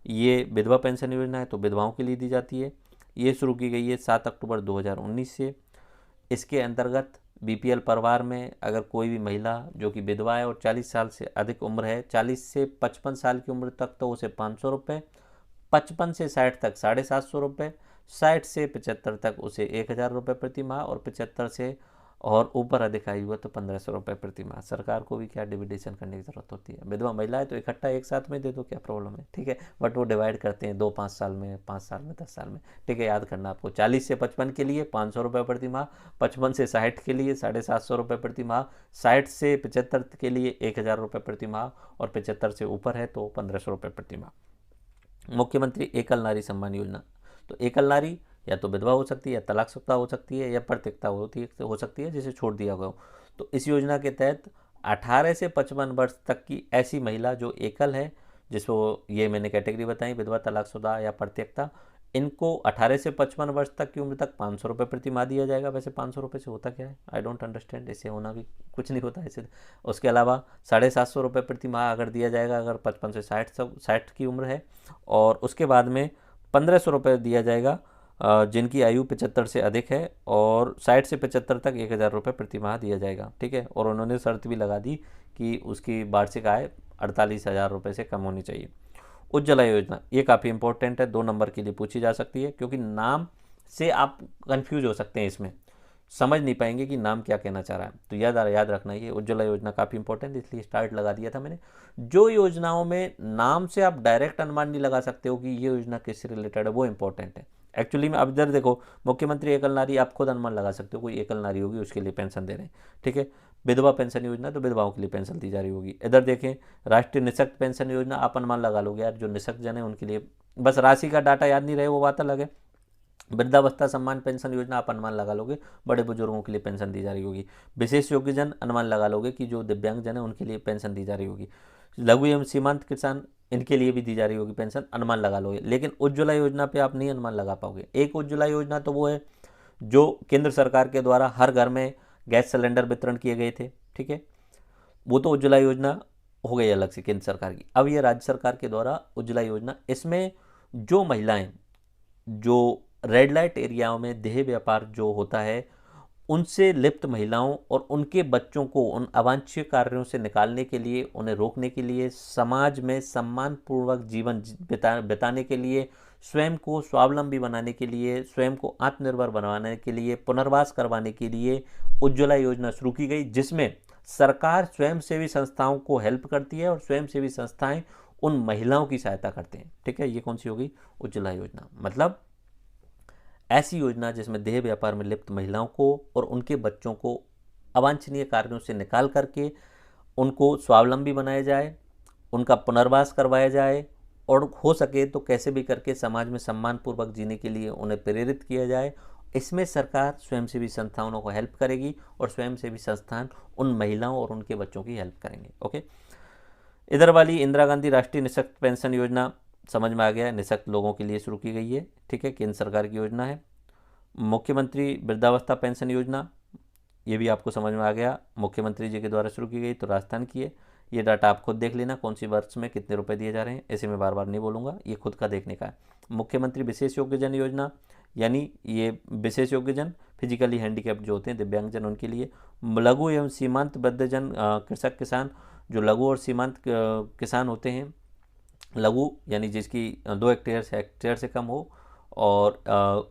S1: ये विधवा पेंशन योजना है तो विधवाओं के लिए दी जाती है। ये शुरू की गई है 7 अक्टूबर 2019 से। इसके अंतर्गत BPL परिवार में अगर कोई भी महिला जो कि विधवा है और 40 साल से अधिक उम्र है, 40 से 55 साल की उम्र तक तो उसे 500 रुपये, 55 से 60 तक 750 रुपये, 60 से 75 तक उसे 1,000 रुपये प्रति माह, और 75 से और ऊपर अधिक आयु है तो 1500 रुपये प्रति माह। सरकार को भी क्या डिविडेशन करने की ज़रूरत होती है। विधवा महिला है तो इकट्ठा एक साथ में दे दो, क्या प्रॉब्लम है, ठीक है। बट वो डिवाइड करते हैं 2-5 साल में, 5 साल में, 10 साल में, ठीक है। याद करना आपको, 40 से 55 के लिए 500 रुपये प्रति माह, 55 से 60 के लिए 750 रुपये प्रति माह, 60 से 75 के लिए 1000 रुपये प्रति माह, और 75 से ऊपर है तो 1500 रुपये प्रति माह। मुख्यमंत्री एकल नारी सम्मान योजना, तो एकल नारी या तो विधवा हो सकती है, या तलाकशुदा हो सकती है, या परित्यक्ता हो सकती है जिसे छोड़ दिया गया हो। तो इस योजना के तहत 18 से 55 वर्ष तक की ऐसी महिला जो एकल है, जिसको ये मैंने कैटेगरी बताई, विधवा, तलाकशुदा या परित्यक्ता, इनको 18 से 55 वर्ष तक की उम्र तक 500 रुपये प्रति माह दिया जाएगा। वैसे 500 रुपये से होता क्या है, आई डोंट अंडरस्टैंड, इससे होना भी कुछ नहीं होता है इससे। उसके अलावा 750 रुपये प्रति माह अगर दिया जाएगा अगर 55 से 60 की उम्र है। और उसके बाद में 1500 रुपये दिया जाएगा जिनकी आयु 75 से अधिक है, और 60 से 75 तक 1000 रुपये प्रति माह दिया जाएगा, ठीक है। और उन्होंने शर्त भी लगा दी कि उसकी वार्षिक आय 48,000 रुपये से कम होनी चाहिए। उज्ज्वला योजना, ये काफ़ी इंपॉर्टेंट है, 2 नंबर के लिए पूछी जा सकती है, क्योंकि नाम से आप कंफ्यूज हो सकते हैं, इसमें समझ नहीं पाएंगे कि नाम क्या कहना चाह रहा है। तो याद रखना, ये उज्ज्वला योजना काफ़ी इंपॉर्टेंट, इसलिए स्टार्ट लगा दिया था मैंने। जो योजनाओं में नाम से आप डायरेक्ट अनुमान नहीं लगा सकते हो कि ये योजना किससे रिलेटेड है, वो इंपॉर्टेंट है। एक्चुअली में अब इधर देखो, मुख्यमंत्री एकल नारी, आप खुद अनुमान लगा सकते हो, कोई एकल नारी होगी उसके लिए पेंशन दे रहे हैं, ठीक है। विधवा पेंशन योजना, तो विधवाओं के लिए पेंशन दी जा रही होगी। इधर देखें, राष्ट्रीय निःशक्त पेंशन योजना, आप अनुमान लगा लोगे यार, जो निःशक्त जन है उनके लिए, बस राशि का डाटा याद नहीं रहे वो बात अलग है। वृद्धावस्था सम्मान पेंशन योजना, आप अनुमान लगा लोगे, बड़े बुजुर्गों के लिए पेंशन दी जा रही होगी। विशेष योग्यजन, अनुमान लगा लोगे कि जो दिव्यांग जन है उनके लिए पेंशन दी जा रही होगी। लघु एवं सीमांत किसान, इनके लिए भी दी जा रही होगी पेंशन, अनुमान लगा लोगे। लेकिन उज्ज्वला योजना पे आप नहीं अनुमान लगा पाओगे। एक उज्ज्वला योजना तो वो है जो केंद्र सरकार के द्वारा हर घर में गैस सिलेंडर वितरण किए गए थे, ठीक है, वो तो उज्ज्वला योजना हो गई अलग से केंद्र सरकार की। अब ये राज्य सरकार के द्वारा उज्ज्वला योजना, इसमें जो महिलाएं जो रेड लाइट एरियाओं में देह व्यापार जो होता है उनसे लिप्त महिलाओं और उनके बच्चों को उन अवांछनीय कार्यों से निकालने के लिए, उन्हें रोकने के लिए, समाज में सम्मानपूर्वक जीवन बिताने के लिए, स्वयं को स्वावलंबी बनाने के लिए, स्वयं को आत्मनिर्भर बनाने के लिए, पुनर्वास करवाने के लिए उज्ज्वला योजना शुरू की गई, जिसमें सरकार स्वयंसेवी संस्थाओं को हेल्प करती है और स्वयंसेवी संस्थाएं उन महिलाओं की सहायता करते हैं, ठीक है। ये कौन सी होगी, उज्ज्वला योजना। मतलब ऐसी योजना जिसमें देह व्यापार में लिप्त महिलाओं को और उनके बच्चों को अवांछनीय कार्यों से निकाल करके उनको स्वावलंबी बनाया जाए, उनका पुनर्वास करवाया जाए, और हो सके तो कैसे भी करके समाज में सम्मानपूर्वक जीने के लिए उन्हें प्रेरित किया जाए। इसमें सरकार स्वयंसेवी संस्थानों को हेल्प करेगी और स्वयंसेवी संस्थान उन महिलाओं और उनके बच्चों की हेल्प करेंगे, ओके। इधर वाली इंदिरा गांधी राष्ट्रीय निःशक्त पेंशन योजना, समझ में आ गया, निःशक्त लोगों के लिए शुरू की गई है, ठीक है, केंद्र सरकार की योजना है। मुख्यमंत्री वृद्धावस्था पेंशन योजना, ये भी आपको समझ में आ गया, मुख्यमंत्री जी के द्वारा शुरू की गई, तो राजस्थान की है। ये डाटा आप खुद देख लेना, कौन सी वर्ष में कितने रुपए दिए जा रहे हैं, ऐसे मैं बार बार नहीं बोलूँगा, ये खुद का देखने का है। मुख्यमंत्री विशेष योग्यजन योजना, यानी ये विशेष योग्यजन फिजिकली हैंडीकैप्ड जो होते हैं, दिव्यांगजन, उनके लिए। लघु एवं सीमांत बद्धजन कृषक किसान, जो लघु और सीमांत किसान होते हैं, लघु यानी जिसकी 2 हेक्टेयर से कम हो, और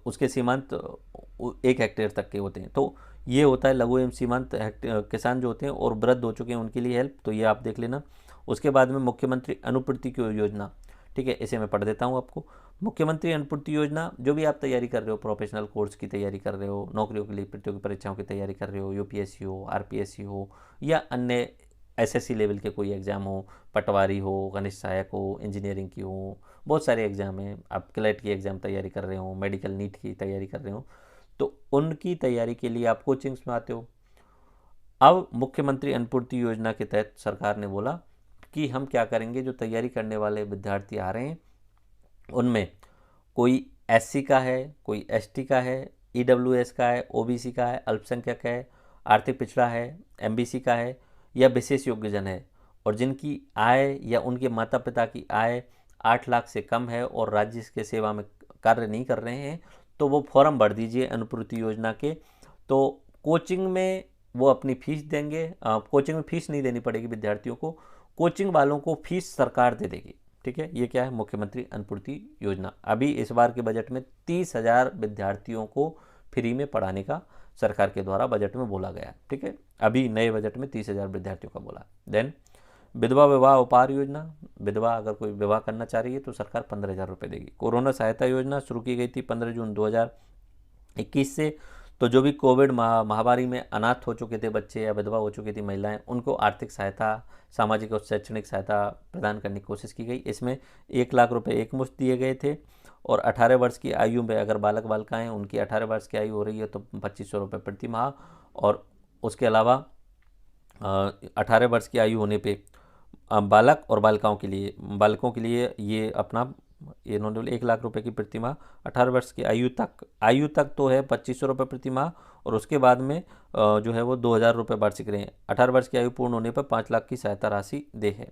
S1: उसके सीमांत 1 हेक्टेयर तक के होते हैं, तो ये होता है लघु एवं सीमांत किसान जो होते हैं, और वृद्ध हो चुके हैं उनके लिए हेल्प, तो ये आप देख लेना। उसके बाद में मुख्यमंत्री अनुपूर्ति की योजना, ठीक है, इसे मैं पढ़ देता हूँ आपको। मुख्यमंत्री अनुपूर्ति योजना, जो भी आप तैयारी कर रहे हो, प्रोफेशनल कोर्स की तैयारी कर रहे हो, नौकरियों के लिए प्रतियोगी परीक्षाओं की तैयारी कर रहे हो, यूपीएससी हो, आरपीएससी हो, या अन्य एसएससी लेवल के कोई एग्ज़ाम हो, पटवारी हो, घनिष्ठ सहायक हो, इंजीनियरिंग की हो, बहुत सारे एग्ज़ाम हैं, आप क्लैट की एग्ज़ाम तैयारी कर रहे हो, मेडिकल नीट की तैयारी कर रहे हो, तो उनकी तैयारी के लिए आप कोचिंग्स में आते हो। अब मुख्यमंत्री अनुपूर्ति योजना के तहत सरकार ने बोला कि हम क्या करेंगे, जो तैयारी करने वाले विद्यार्थी आ रहे हैं उनमें कोई एससी का है, कोई एसटी का है, ईडब्ल्यूएस का है, ओबीसी का है, अल्पसंख्यक है, आर्थिक पिछड़ा है, एमबीसी का है, या विशेष योग्यजन है, और जिनकी आय या उनके माता पिता की आय 8 लाख से कम है और राज्य के सेवा में कार्य नहीं कर रहे हैं, तो वो फॉर्म भर दीजिए अनुपूर्ति योजना के। तो कोचिंग में वो अपनी फीस देंगे, कोचिंग में फीस नहीं देनी पड़ेगी विद्यार्थियों को, कोचिंग वालों को फीस सरकार दे देगी, ठीक है। ये क्या है, मुख्यमंत्री अनुपूर्ति योजना। अभी इस बार के बजट में 30,000 विद्यार्थियों को फ्री में पढ़ाने का सरकार के द्वारा बजट में बोला गया है। ठीक है, अभी नए बजट में 30,000 विद्यार्थियों का बोला। देन विधवा विवाह उपहार योजना, विधवा अगर कोई विवाह करना चाह रही है तो सरकार 15,000 रुपये देगी। कोरोना सहायता योजना शुरू की गई थी 15 जून 2021 से। तो जो भी कोविड महामारी में अनाथ हो चुके थे बच्चे या विधवा हो चुकी थी महिलाएं, उनको आर्थिक सहायता, सामाजिक और शैक्षणिक सहायता प्रदान करने की कोशिश की गई। इसमें 1 लाख रुपए एकमुश्त दिए गए थे और 18 वर्ष की आयु में अगर बालक बालिकाएँ उनकी 18 वर्ष की आयु हो रही है तो 2500 रुपये प्रति माह। और उसके अलावा 18 वर्ष की आयु होने पे बालक और बालकों के लिए ये अपना इन्होंने 1 लाख रुपए की प्रति माह 18 वर्ष की आयु तक तो है 2500 रुपये प्रति माह, और उसके बाद में जो है वो 2,000 रुपये वार्षिक रहे। 18 वर्ष की आयु पूर्ण होने पर 5 लाख की सहायता राशि दे है।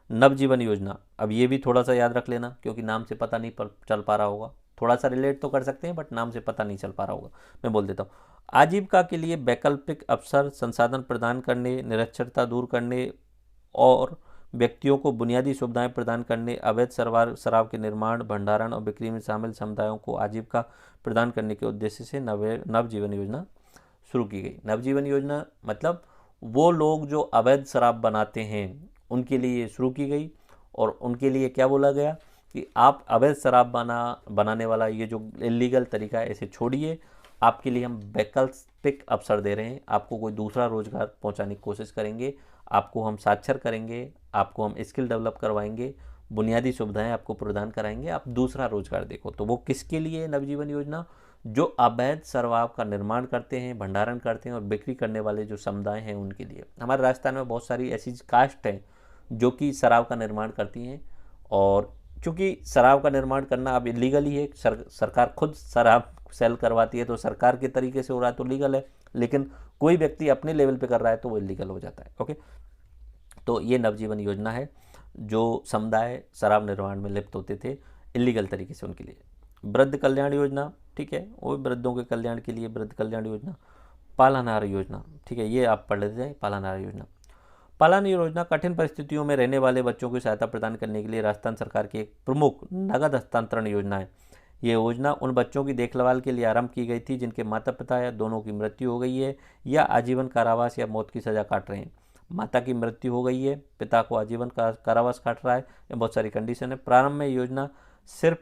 S1: नवजीवन योजना, अब ये भी थोड़ा सा याद रख लेना क्योंकि नाम से पता नहीं चल पा रहा होगा, थोड़ा सा रिलेट तो कर सकते हैं बट नाम से पता नहीं चल पा रहा होगा, मैं बोल देता हूँ। आजीविका के लिए वैकल्पिक अवसर संसाधन प्रदान करने, निरक्षरता दूर करने और व्यक्तियों को बुनियादी सुविधाएं प्रदान करने, अवैध शराब के निर्माण, भंडारण और बिक्री में शामिल समुदायों को आजीविका प्रदान करने के उद्देश्य से नवजीवन योजना शुरू की गई। नवजीवन योजना मतलब वो लोग जो अवैध शराब बनाते हैं उनके लिए शुरू की गई, और उनके लिए क्या बोला गया कि आप अवैध शराब बनाने वाला ये जो इलीगल तरीका है इसे छोड़िए, आपके लिए हम वैकल्पिक अवसर दे रहे हैं, आपको कोई दूसरा रोजगार पहुंचाने की कोशिश करेंगे, आपको हम साक्षर करेंगे, आपको हम स्किल डेवलप करवाएंगे, बुनियादी सुविधाएं आपको प्रदान कराएंगे, आप दूसरा रोजगार देखो। तो वो किसके लिए नवजीवन योजना? जो अवैध शराब का निर्माण करते हैं, भंडारण करते हैं और बिक्री करने वाले जो समुदाय हैं उनके लिए। हमारे राजस्थान में बहुत सारी ऐसी कास्ट हैं जो कि शराब का निर्माण करती हैं, और चूँकि शराब का निर्माण करना अब इलीगल ही है, सरकार खुद शराब सेल करवाती है, तो सरकार के तरीके से हो रहा है तो लीगल है, लेकिन कोई व्यक्ति अपने लेवल पे कर रहा है तो वो इलीगल हो जाता है। ओके, तो ये नवजीवन योजना है जो समुदाय शराब निर्माण में लिप्त होते थे इलीगल तरीके से उनके लिए। वृद्ध कल्याण योजना, ठीक है, वो वृद्धों के कल्याण के लिए वृद्ध कल्याण योजना। पालनहार योजना, ठीक है, ये आप पढ़ लेते हैं। पालनहार योजना, पालन योजना कठिन परिस्थितियों में रहने वाले बच्चों की सहायता प्रदान करने के लिए राजस्थान सरकार की एक प्रमुख नगद हस्तांतरण योजना है। ये योजना उन बच्चों की देखभाल के लिए आरंभ की गई थी जिनके माता पिता या दोनों की मृत्यु हो गई है या आजीवन कारावास या मौत की सज़ा काट रहे हैं। माता की मृत्यु हो गई है, पिता को आजीवन कारावास काट रहा है, या बहुत सारी कंडीशन है। प्रारंभ में योजना सिर्फ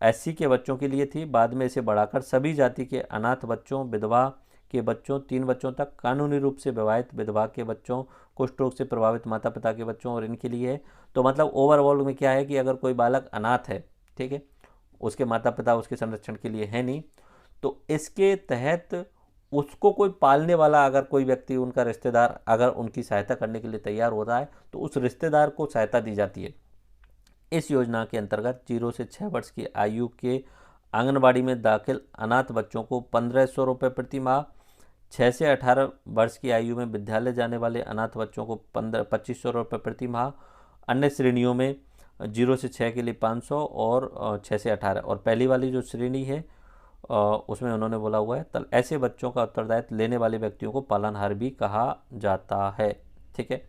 S1: एससी के बच्चों के लिए थी, बाद में इसे बढ़ाकर सभी जाति के अनाथ बच्चों, विधवा के बच्चों, 3 बच्चों तक, कानूनी रूप से विवाहित विधवा के बच्चों, कुष्ठ रोग से प्रभावित माता पिता के बच्चों और इनके लिए है। तो मतलब ओवरऑल में क्या है कि अगर कोई बालक अनाथ है, ठीक है, उसके माता पिता उसके संरक्षण के लिए है नहीं, तो इसके तहत उसको कोई पालने वाला अगर कोई व्यक्ति, उनका रिश्तेदार अगर उनकी सहायता करने के लिए तैयार हो रहा है तो उस रिश्तेदार को सहायता दी जाती है। इस योजना के अंतर्गत 0 से 6 वर्ष की आयु के आंगनबाड़ी में दाखिल अनाथ बच्चों को 1,500 रुपये प्रति माह, 6 से 18 वर्ष की आयु में विद्यालय जाने वाले अनाथ बच्चों को 2,500 रुपये प्रति माह, अन्य श्रेणियों में 0 से 6 के लिए 500 और 6 से 18, और पहली वाली जो श्रेणी है उसमें उन्होंने बोला हुआ है तो ऐसे बच्चों का उत्तरदायित्व लेने वाले व्यक्तियों को पालनहार भी कहा जाता है। ठीक है,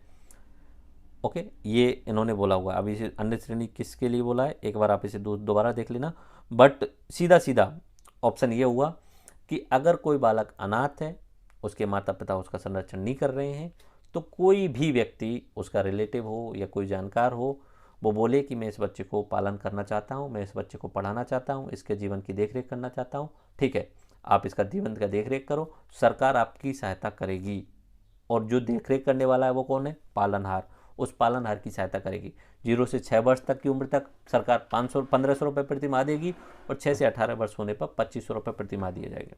S1: ओके, ये इन्होंने बोला हुआ है। अभी इसे अन्य श्रेणी किसके लिए बोला है, एक बार आप इसे दोबारा देख लेना। बट सीधा ऑप्शन ये हुआ कि अगर कोई बालक अनाथ है, उसके माता पिता उसका संरक्षण नहीं कर रहे हैं, तो कोई भी व्यक्ति, उसका रिलेटिव हो या कोई जानकार हो, वो बोले कि मैं इस बच्चे को पालन करना चाहता हूँ, मैं इस बच्चे को पढ़ाना चाहता हूँ, इसके जीवन की देखरेख करना चाहता हूँ, ठीक है, आप इसका जीवन का देखरेख करो, सरकार आपकी सहायता करेगी। और जो देखरेख करने वाला है वो कौन है? पालनहार। उस पालनहार की सहायता करेगी। 0 से 6 वर्ष तक की उम्र तक सरकार 1,500 रुपये प्रति माह देगी, और 6 से 18 वर्ष होने पर 2,500 रुपये प्रति माह दिए जाएंगे।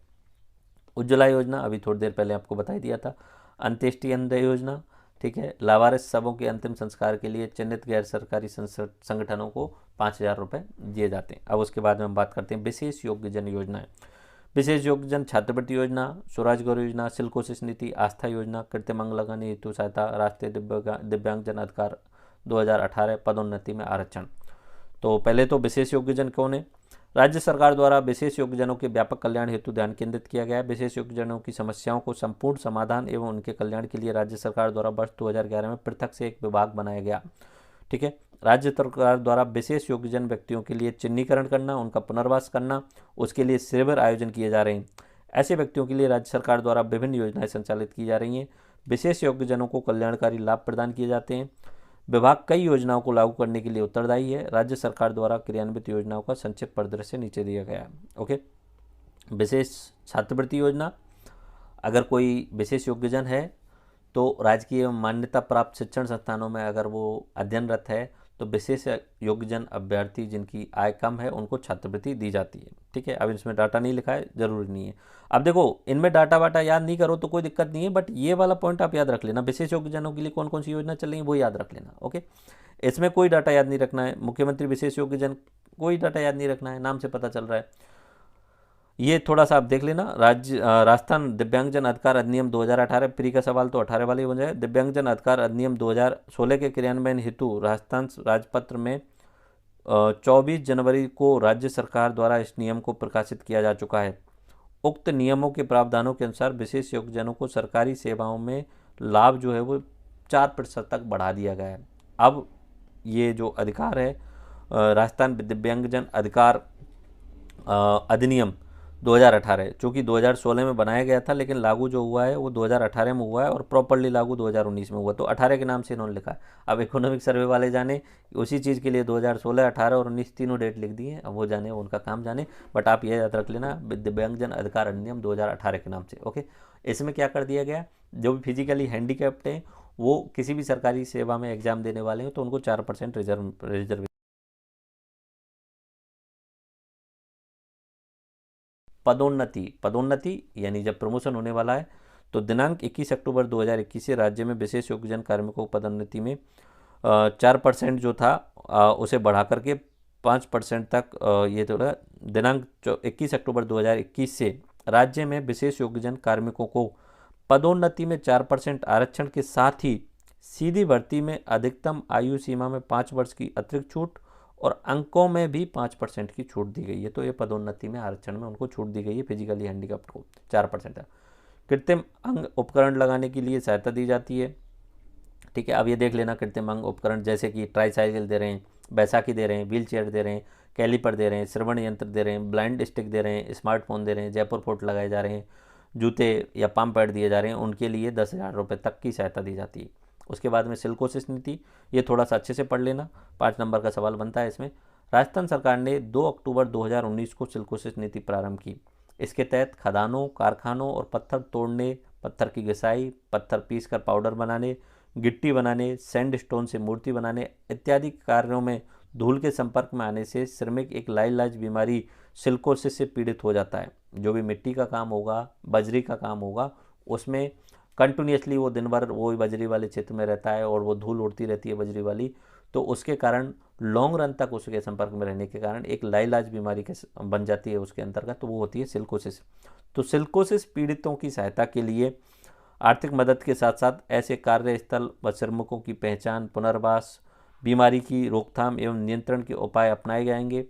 S1: उज्ज्वला योजना, अभी थोड़ी देर पहले आपको बता ही दिया था। अंत्येष्टि अन्य योजना, ठीक है, लावारिस शवों के अंतिम संस्कार के लिए चिन्हित गैर सरकारी संगठनों को 5,000 रुपये दिए जाते हैं। अब उसके बाद में हम बात करते हैं विशेष योग्यजन योजनाएं। विशेष योग्यजन छात्रवृत्ति योजना, स्वराज गौरव योजना, सिलकोशिश नीति, आस्था योजना, कृत्रिम लगाने हेतु सहायता, राष्ट्रीय दिव्यांगजन अधिकार 2018, पदोन्नति में आरक्षण। तो पहले तो विशेष योग्यजन कौन है? राज्य सरकार द्वारा विशेष योग्यजनों के व्यापक कल्याण हेतु ध्यान केंद्रित किया गया है। विशेष योग्यजनों की समस्याओं को संपूर्ण समाधान एवं उनके कल्याण के लिए राज्य सरकार द्वारा वर्ष 2011 में पृथक से एक विभाग बनाया गया। ठीक है, राज्य सरकार द्वारा विशेष योग्यजन व्यक्तियों के लिए चिन्हीकरण करना, उनका पुनर्वास करना, उसके लिए शिविर आयोजन किए जा रहे हैं। ऐसे व्यक्तियों के लिए राज्य सरकार द्वारा विभिन्न योजनाएं संचालित की जा रही हैं। विशेष योग्यजनों को कल्याणकारी लाभ प्रदान किए जाते हैं। विभाग कई योजनाओं को लागू करने के लिए उत्तरदायी है। राज्य सरकार द्वारा क्रियान्वित योजनाओं का संक्षिप्त परिदृश्य नीचे दिया गया है। ओके, विशेष छात्रवृत्ति योजना, अगर कोई विशेष योग्यजन है तो राजकीय मान्यता प्राप्त शिक्षण संस्थानों में अगर वो अध्ययनरत है तो विशेष योग्यजन अभ्यर्थी जिनकी आय कम है उनको छात्रवृत्ति दी जाती है। ठीक है, अब इसमें डाटा नहीं लिखा है, जरूरी नहीं है। अब देखो, इनमें डाटा वाटा याद नहीं करो तो कोई दिक्कत नहीं है, बट ये वाला पॉइंट आप याद रख लेना, विशेष योग्यजनों के लिए कौन कौन सी योजना चल रही है वो याद रख लेना। ओके, इसमें कोई डाटा याद नहीं रखना है। मुख्यमंत्री विशेष योग्यजन, कोई डाटा याद नहीं रखना है, नाम से पता चल रहा है। ये थोड़ा सा आप देख लेना। राजस्थान दिव्यांगजन अधिकार अधिनियम 2018, प्री का सवाल तो 18 वाले ही बन जाए। दिव्यांगजन अधिकार अधिनियम 2016 के क्रियान्वयन हेतु राजस्थान राजपत्र में 24 जनवरी को राज्य सरकार द्वारा इस नियम को प्रकाशित किया जा चुका है। उक्त नियमों के प्रावधानों के अनुसार विशेष योग्यजनों को सरकारी सेवाओं में लाभ जो है वो 4% तक बढ़ा दिया गया है। अब ये जो अधिकार है राजस्थान दिव्यांगजन अधिकार अधिनियम 2018, चूँकि 2016 में बनाया गया था लेकिन लागू जो हुआ है वो 2018 में हुआ है और प्रॉपरली लागू 2019 में हुआ, तो 18 के नाम से इन्होंने लिखा है। अब इकोनॉमिक सर्वे वाले जाने उसी चीज़ के लिए 2016, 18 और 19 तीनों डेट लिख दी है, अब वो जाने, उनका काम जाने, बट आप ये याद रख लेना दिव्यांगजन अधिकार अधिनियम 2018 के नाम से। ओके, इसमें क्या कर दिया गया, जो भी फिजिकली हैंडीकैप्ड हैं वो किसी भी सरकारी सेवा में एग्जाम देने वाले हैं तो उनको 4% रिजर्व। पदोन्नति यानी जब प्रमोशन होने वाला है तो दिनांक 21 अक्टूबर 2021 से राज्य में विशेष योग्यजन कार्मिकों को पदोन्नति में 4% जो था उसे बढ़ा करके 5% तक ये थोड़ा दिनांक 21 अक्टूबर 2021 से राज्य में विशेष योग्यजन कार्मिकों को पदोन्नति में 4% आरक्षण के साथ ही सीधी भर्ती में अधिकतम आयु सीमा में 5 वर्ष की अतिरिक्त छूट और अंकों में भी 5% की छूट दी गई है। तो ये पदोन्नति में आरक्षण में उनको छूट दी गई है फिजिकली हैंडीकैप्ड को 4%। कृत्रिम अंग उपकरण लगाने के लिए सहायता दी जाती है। ठीक है, अब ये देख लेना, कृत्रिम अंग उपकरण जैसे कि ट्राईसाइकिल दे रहे हैं, बैसाखी दे रहे हैं, व्हील चेयर दे रहे हैं, कैलीपर दे रहे हैं, श्रवण यंत्र दे रहे हैं, ब्लाइंड स्टिक दे रहे हैं, स्मार्टफोन दे रहे हैं, जयपुर फोर्ट लगाए जा रहे हैं, जूते या पम्प पैड दिए जा रहे हैं, उनके लिए 10,000 रुपये तक की सहायता दी जाती है। उसके बाद में सिल्कोसिस नीति, ये थोड़ा सा अच्छे से पढ़ लेना, 5 नंबर का सवाल बनता है इसमें। राजस्थान सरकार ने 2 अक्टूबर 2019 को सिल्कोसिस नीति प्रारंभ की। इसके तहत खदानों, कारखानों और पत्थर तोड़ने, पत्थर की घिसाई, पत्थर पीस कर पाउडर बनाने, गिट्टी बनाने, सैंड स्टोन से मूर्ति बनाने इत्यादि कार्यों में धूल के संपर्क में आने से श्रमिक एक लाइलाज बीमारी सिल्कोसिस से पीड़ित हो जाता है। जो भी मिट्टी का काम होगा, बजरी का काम होगा, उसमें कंटिन्यूसली वो दिन भर वो बजरी वाले क्षेत्र में रहता है और वो धूल उड़ती रहती है बजरी वाली, तो उसके कारण लॉन्ग रन तक उसके संपर्क में रहने के कारण एक लाइलाज बीमारी के बन जाती है उसके अंतर्गत, तो वो होती है सिल्कोसिस। तो सिल्कोसिस पीड़ितों की सहायता के लिए आर्थिक मदद के साथ साथ ऐसे कार्यस्थल व श्रमिकों की पहचान, पुनर्वास, बीमारी की रोकथाम एवं नियंत्रण के उपाय अपनाए जाएंगे।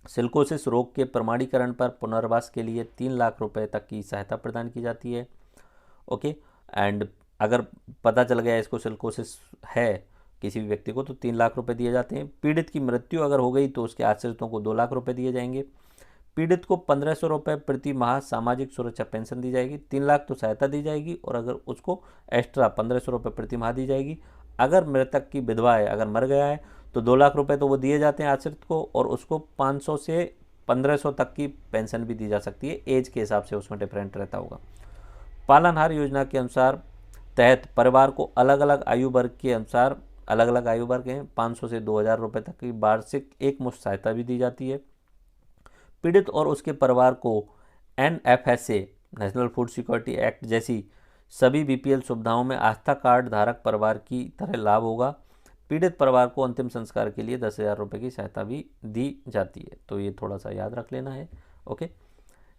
S1: सिल्कोसिस रोग के प्रमाणीकरण पर पुनर्वास के लिए 3 लाख रुपए तक की सहायता प्रदान की जाती है। ओके, एंड अगर पता चल गया इसको सिल्कोसिस है किसी भी व्यक्ति को तो 3 लाख रुपए दिए जाते हैं। पीड़ित की मृत्यु अगर हो गई तो उसके आश्रितों को 2 लाख रुपए दिए जाएंगे। पीड़ित को 1500 रुपये प्रति माह सामाजिक सुरक्षा पेंशन दी जाएगी। 3 लाख तो सहायता दी जाएगी और अगर उसको एक्स्ट्रा 1500 रुपये प्रति माह दी जाएगी। अगर मृतक की विधवा है, अगर मर गया है तो 2 लाख रुपए तो वो दिए जाते हैं आश्रित को और उसको 500 से 1500 तक की पेंशन भी दी जा सकती है। एज के हिसाब से उसमें डिफरेंट रहता होगा। पालनहार योजना के अनुसार तहत परिवार को अलग अलग आयु वर्ग के अनुसार, अलग अलग आयु वर्ग हैं, 500 से 2000 रुपये तक की वार्षिक एकमुश्त सहायता भी दी जाती है। पीड़ित और उसके परिवार को NFSA national food security act जैसी सभी BPL सुविधाओं में आस्था कार्ड धारक परिवार की तरह लाभ होगा। पीड़ित परिवार को अंतिम संस्कार के लिए 10,000 रुपये की सहायता भी दी जाती है। तो ये थोड़ा सा याद रख लेना है। ओके,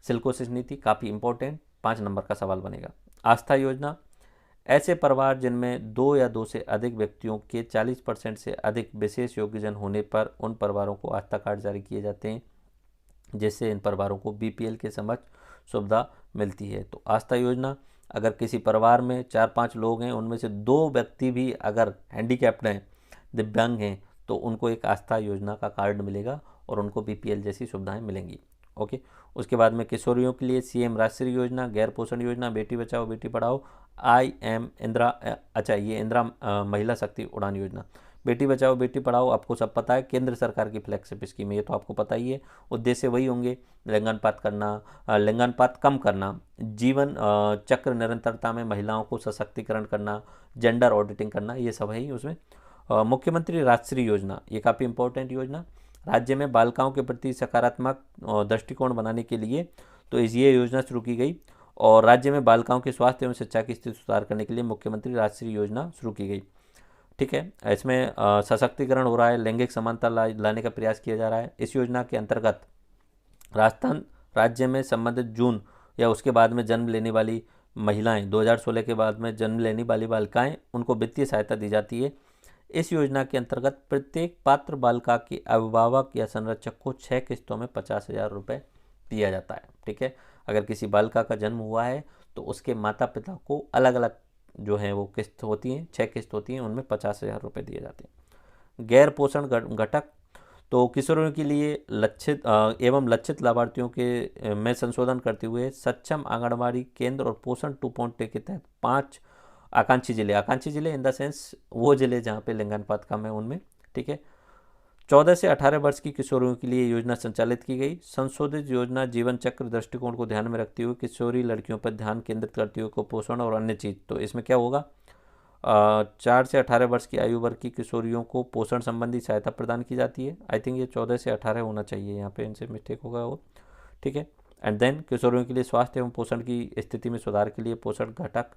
S1: सिल्कोसिस नीति काफ़ी इंपॉर्टेंट, 5 नंबर का सवाल बनेगा। आस्था योजना, ऐसे परिवार जिनमें 2 या 2 से अधिक व्यक्तियों के 40% से अधिक विशेष योग्यजन होने पर उन परिवारों को आस्था कार्ड जारी किए जाते हैं, जिससे इन परिवारों को BPL के समक्ष सुविधा मिलती है। तो आस्था योजना, अगर किसी परिवार में 4-5 लोग हैं, उनमें से 2 व्यक्ति भी अगर हैंडीकैप्ड हैं, दिव्यांग हैं, तो उनको एक आस्था योजना का कार्ड मिलेगा और उनको BPL जैसी सुविधाएं मिलेंगी। ओके। उसके बाद में किशोरियों के लिए सीएम राष्ट्रीय योजना, गैर पोषण योजना, बेटी बचाओ बेटी पढ़ाओ, आई एम इंदिरा, अच्छा ये इंदिरा महिला शक्ति उड़ान योजना। बेटी बचाओ बेटी पढ़ाओ आपको सब पता है, केंद्र सरकार की फ्लैगशिप स्कीम है, ये तो आपको पता ही है। उद्देश्य वही होंगे, लिंगानुपात करना, लिंगानुपात कम करना, जीवन चक्र निरंतरता में महिलाओं को सशक्तिकरण करना, जेंडर ऑडिटिंग करना, ये सब है ही उसमें। मुख्यमंत्री राष्ट्रीय योजना, ये काफ़ी इंपॉर्टेंट योजना, राज्य में बालिकाओं के प्रति सकारात्मक दृष्टिकोण बनाने के लिए तो ये योजना शुरू की गई, और राज्य में बालिकाओं के स्वास्थ्य एवं शिक्षा की स्थिति सुधार करने के लिए मुख्यमंत्री राष्ट्रीय योजना शुरू की गई। ठीक है, इसमें सशक्तिकरण हो रहा है, लैंगिक समानता लाने का प्रयास किया जा रहा है। इस योजना के अंतर्गत राजस्थान राज्य में संबंधित जून या उसके बाद में जन्म लेने वाली महिलाएं, 2016 के बाद में जन्म लेने वाली बालिकाएं, उनको वित्तीय सहायता दी जाती है। इस योजना के अंतर्गत प्रत्येक पात्र बालिका के अभिभावक या संरक्षक को 6 किस्तों में 50,000 रुपये दिया जाता है। ठीक है, अगर किसी बालिका का जन्म हुआ है तो उसके माता पिता को अलग अलग जो है वो किस्त होती हैं, 6 किस्त होती हैं, उनमें 50,000 रुपये दिए जाते हैं। गैर पोषण घटक, तो किशोरों के लिए लक्षित एवं लक्षित लाभार्थियों के में संशोधन करते हुए सक्षम आंगनबाड़ी केंद्र और पोषण 2.0 के तहत 5 आकांक्षी जिले इन द सेंस वो जिले जहाँ पे लिंगानुपात कम है उनमें। ठीक है, 14 से 18 वर्ष की किशोरियों के लिए योजना संचालित की गई। संशोधित योजना जीवन चक्र दृष्टिकोण को ध्यान में रखते हुए किशोरी लड़कियों पर ध्यान केंद्रित करते हुए कुपोषण और अन्य चीज़। तो इसमें क्या होगा, 4 से 18 वर्ष की आयु वर्ग की किशोरियों को पोषण संबंधी सहायता प्रदान की जाती है। आई थिंक ये 14 से 18 होना चाहिए, यहाँ पे इनसे मिस्टेक होगा वो। ठीक है, एंड देन किशोरियों के लिए स्वास्थ्य एवं पोषण की स्थिति में सुधार के लिए पोषण घटक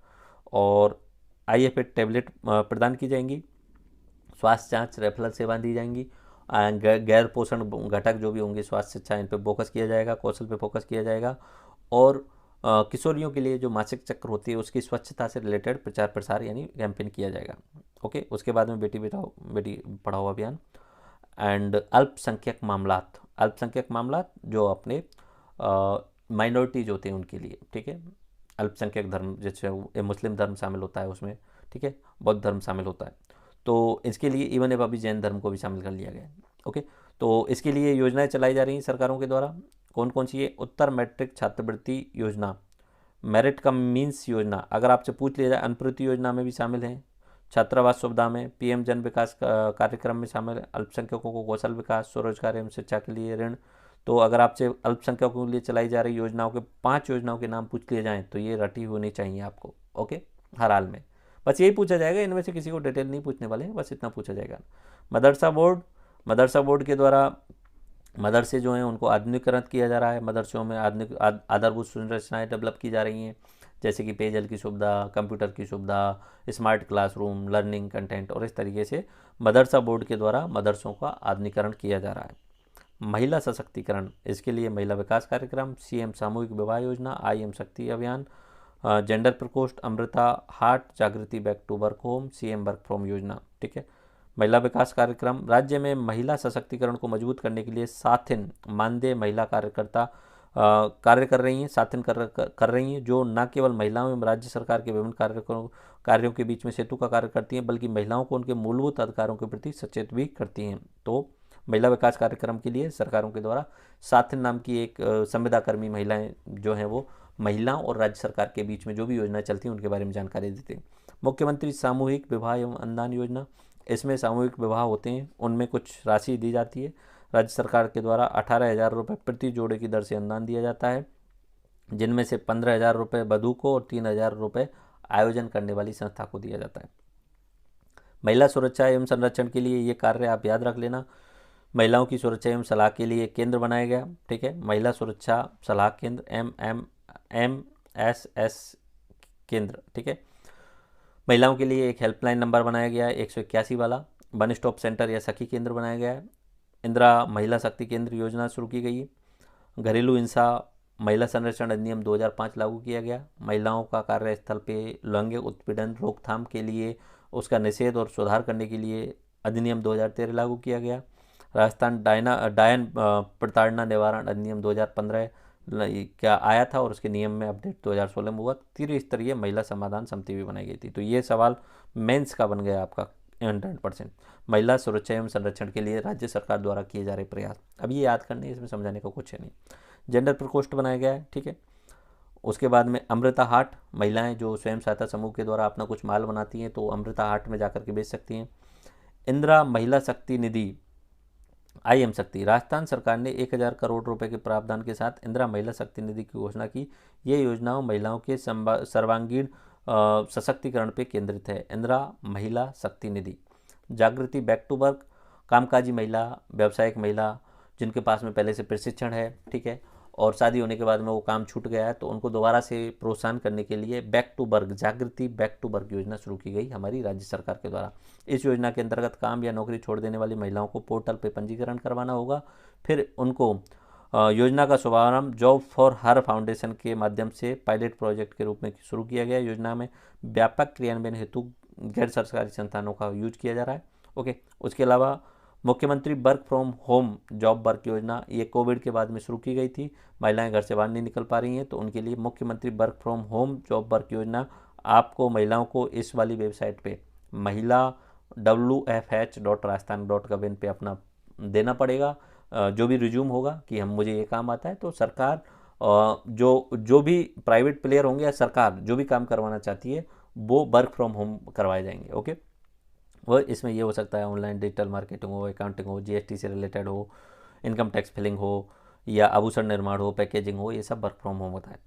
S1: और IFA टैबलेट प्रदान की जाएंगी। स्वास्थ्य जांच रेफरल सेवा दी जाएंगी। गैर पोषण घटक जो भी होंगे, स्वास्थ्य शिक्षा, इन पर फोकस किया जाएगा, कौशल पे फोकस किया जाएगा। और किशोरियों के लिए जो मासिक चक्र होती है उसकी स्वच्छता से रिलेटेड प्रचार प्रसार यानी कैंपेन किया जाएगा। ओके, उसके बाद में बेटी बचाओ बेटी पढ़ाओ अभियान। एंड अल्पसंख्यक मामलात जो अपने माइनॉरिटीज होते हैं उनके लिए। ठीक है, अल्पसंख्यक धर्म जैसे मुस्लिम धर्म शामिल होता है उसमें। ठीक है, बौद्ध धर्म शामिल होता है, तो इसके लिए इवन एव अभी जैन धर्म को भी शामिल कर लिया गया है। ओके, तो इसके लिए योजनाएं चलाई जा रही हैं सरकारों के द्वारा। कौन कौन सी है, उत्तर मैट्रिक छात्रवृत्ति योजना, मेरिट कम मीन्स योजना, अगर आपसे पूछ लिया जाए अनुपूरति योजना में भी शामिल हैं। छात्रावास सुविधा में, PM जन विकास कार्यक्रम में शामिल है। अल्पसंख्यकों को कौशल विकास, स्वरोजगार एवं शिक्षा के लिए ऋण। तो अगर आपसे अल्पसंख्यकों के लिए चलाई जा रही योजनाओं के 5 योजनाओं के नाम पूछ लिए जाएँ तो ये रटी होनी चाहिए आपको। ओके, हर हाल में बस यही पूछा जाएगा, इनमें से किसी को डिटेल नहीं पूछने वाले हैं, बस इतना पूछा जाएगा। मदरसा बोर्ड के द्वारा मदरसे जो हैं उनको आधुनिकीकरण किया जा रहा है। मदरसों में आधारभूत संरचनाएं डेवलप की जा रही हैं, जैसे कि पेयजल की सुविधा, कंप्यूटर की सुविधा, स्मार्ट क्लासरूम, लर्निंग कंटेंट, और इस तरीके से मदरसा बोर्ड के द्वारा मदरसों का आधुनिकीकरण किया जा रहा है। महिला सशक्तिकरण, इसके लिए महिला विकास कार्यक्रम, CM सामूहिक विवाह योजना, IM शक्ति अभियान, जेंडर प्रकोष्ठ, Amrita Haat, Jagriti back to work home, CM work from योजना। ठीक है, महिला विकास कार्यक्रम, राज्य में महिला सशक्तिकरण को मजबूत करने के लिए साथिन मानदेय महिला कार्यकर्ता कार्य कर रही हैं, साथिन कर रही हैं, जो न केवल महिलाओं एवं राज्य सरकार के विभिन्न कार्यों के बीच में सेतु का कार्य करती हैं, बल्कि महिलाओं को उनके मूलभूत अधिकारों के प्रति सचेत भी करती हैं। तो महिला विकास कार्यक्रम के लिए सरकारों के द्वारा साथिन नाम की एक संविदाकर्मी महिलाएं जो हैं वो महिलाओं और राज्य सरकार के बीच में जो भी योजनाएं चलती हैं उनके बारे में जानकारी देते हैं। मुख्यमंत्री सामूहिक विवाह एवं अनुदान योजना, इसमें सामूहिक विवाह होते हैं, उनमें कुछ राशि दी जाती है। राज्य सरकार के द्वारा 18,000 रुपये प्रति जोड़े की दर से अनुदान दिया जाता है, जिनमें से 15,000 रुपये वधू को और 3,000 रुपये आयोजन करने वाली संस्था को दिया जाता है। महिला सुरक्षा एवं संरक्षण के लिए ये कार्य आप याद रख लेना। महिलाओं की सुरक्षा एवं सलाह के लिए केंद्र बनाया गया। ठीक है, महिला सुरक्षा सलाह केंद्र, MSS केंद्र। ठीक है, महिलाओं के लिए एक हेल्पलाइन नंबर बनाया गया है 181 वाला। वन स्टॉप सेंटर या सखी केंद्र बनाया गया है। इंदिरा महिला शक्ति केंद्र योजना शुरू की गई है। घरेलू हिंसा महिला संरक्षण अधिनियम 2005 लागू किया गया। महिलाओं का कार्यस्थल पे लैंगिक उत्पीड़न रोकथाम के लिए, उसका निषेध और सुधार करने के लिए अधिनियम 2013 लागू किया गया। राजस्थान डायन प्रताड़ना निवारण अधिनियम 2015 क्या आया था और उसके नियम में अपडेट 2016 में हुआ। त्रिस्तरीय महिला समाधान समिति भी बनाई गई थी। तो ये सवाल मेंस का बन गया आपका 100%। महिला सुरक्षा एवं संरक्षण के लिए राज्य सरकार द्वारा किए जा रहे प्रयास, अब ये याद करने इसमें समझाने का कुछ है नहीं। जेंडर प्रकोष्ठ बनाया गया है, ठीक है। उसके बाद में अमृता हाट, महिलाएं जो स्वयं सहायता समूह के द्वारा अपना कुछ माल बनाती हैं तो अमृता हाट में जाकर के बेच सकती हैं। इंदिरा महिला शक्ति निधि, IM शक्ति, राजस्थान सरकार ने 1000 करोड़ रुपए के प्रावधान के साथ इंदिरा महिला शक्ति निधि की घोषणा की। ये योजना महिलाओं के सर्वांगीण सशक्तिकरण पे केंद्रित है। इंदिरा महिला शक्ति निधि। जागृति बैक टू वर्क, कामकाजी महिला, व्यावसायिक महिला जिनके पास में पहले से प्रशिक्षण है, ठीक है, और शादी होने के बाद में वो काम छूट गया है तो उनको दोबारा से प्रोत्साहन करने के लिए बैक टू वर्क, जागृति बैक टू वर्क योजना शुरू की गई हमारी राज्य सरकार के द्वारा। इस योजना के अंतर्गत काम या नौकरी छोड़ देने वाली महिलाओं को पोर्टल पे पंजीकरण करवाना होगा, फिर उनको योजना का शुभारंभ जॉब फॉर हर फाउंडेशन के माध्यम से पायलट प्रोजेक्ट के रूप में शुरू किया गया। योजना में व्यापक क्रियान्वयन हेतु गैर सरकारी संस्थानों का यूज किया जा रहा है। ओके, उसके अलावा मुख्यमंत्री work from home job work योजना, ये कोविड के बाद में शुरू की गई थी। महिलाएं घर से बाहर नहीं निकल पा रही हैं तो उनके लिए मुख्यमंत्री work from home job work योजना, आपको महिलाओं को इस वाली वेबसाइट पे महिला wfh.rajasthan.gov पे अपना देना पड़ेगा जो भी रिज्यूम होगा कि हम मुझे ये काम आता है। तो सरकार जो भी प्राइवेट प्लेयर होंगे या सरकार जो भी काम करवाना चाहती है वो वर्क फ्रॉम होम करवाए जाएंगे। ओके, वह इसमें ये हो सकता है ऑनलाइन डिजिटल मार्केटिंग हो, अकाउंटिंग हो, GST से रिलेटेड हो, इनकम टैक्स फिलिंग हो या आभूषण निर्माण हो, पैकेजिंग हो, ये सब वर्क फ्रॉम होम होता है।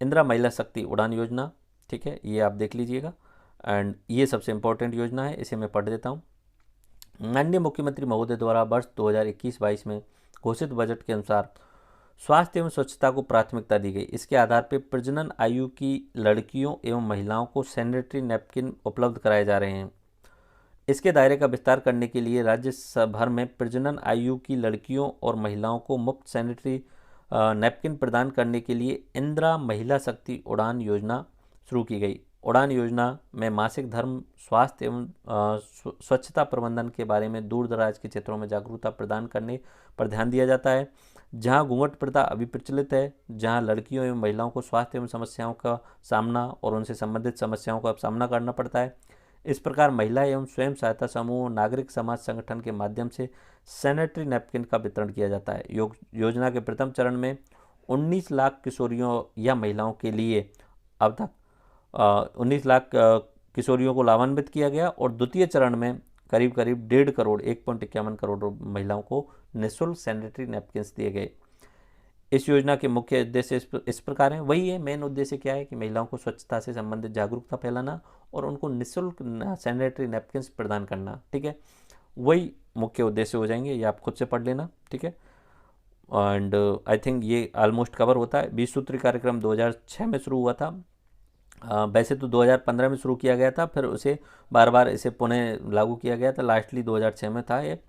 S1: इंदिरा महिला शक्ति उड़ान योजना, ठीक है, ये आप देख लीजिएगा एंड ये सबसे इंपॉर्टेंट योजना है, इसे मैं पढ़ देता हूँ। माननीय मुख्यमंत्री महोदय द्वारा वर्ष 2021-22 में घोषित बजट के अनुसार स्वास्थ्य एवं स्वच्छता को प्राथमिकता दी गई। इसके आधार पर प्रजनन आयु की लड़कियों एवं महिलाओं को सैनिटरी नैपकिन उपलब्ध कराए जा रहे हैं। इसके दायरे का विस्तार करने के लिए राज्य भर में प्रजनन आयु की लड़कियों और महिलाओं को मुफ्त सैनिटरी नैपकिन प्रदान करने के लिए इंदिरा महिला शक्ति उड़ान योजना शुरू की गई। उड़ान योजना में मासिक धर्म, स्वास्थ्य एवं स्वच्छता प्रबंधन के बारे में दूर दराज के क्षेत्रों में जागरूकता प्रदान करने पर ध्यान दिया जाता है। जहां घूंघट प्रथा अभी प्रचलित है, जहां लड़कियों एवं महिलाओं को स्वास्थ्य एवं समस्याओं का सामना और उनसे संबंधित समस्याओं का सामना करना पड़ता है। इस प्रकार महिला एवं स्वयं सहायता समूह, नागरिक समाज संगठन के माध्यम से सैनिटरी नैपकिन का वितरण किया जाता है। योजना के प्रथम चरण में 19 लाख किशोरियों या महिलाओं के लिए अब तक 19 लाख किशोरियों को लाभान्वित किया गया और द्वितीय चरण में करीब 1.5 करोड़ 1.51 करोड़ महिलाओं को निःशुल्क सैनिटरी नैपकिन्स दिए गए। इस योजना के मुख्य उद्देश्य इस प्रकार हैं। वही है, मेन उद्देश्य क्या है कि महिलाओं को स्वच्छता से संबंधित जागरूकता फैलाना और उनको निःशुल्क सैनिटरी नैपकिन्स प्रदान करना, ठीक है, वही मुख्य उद्देश्य हो जाएंगे। ये आप खुद से पढ़ लेना, ठीक है। एंड आई थिंक ये ऑलमोस्ट कवर होता है। 20 सूत्री कार्यक्रम 2006 में शुरू हुआ था। वैसे तो 2015 में शुरू किया गया था, फिर उसे बार बार इसे पुनः लागू किया गया था, लास्टली 2006 में था ये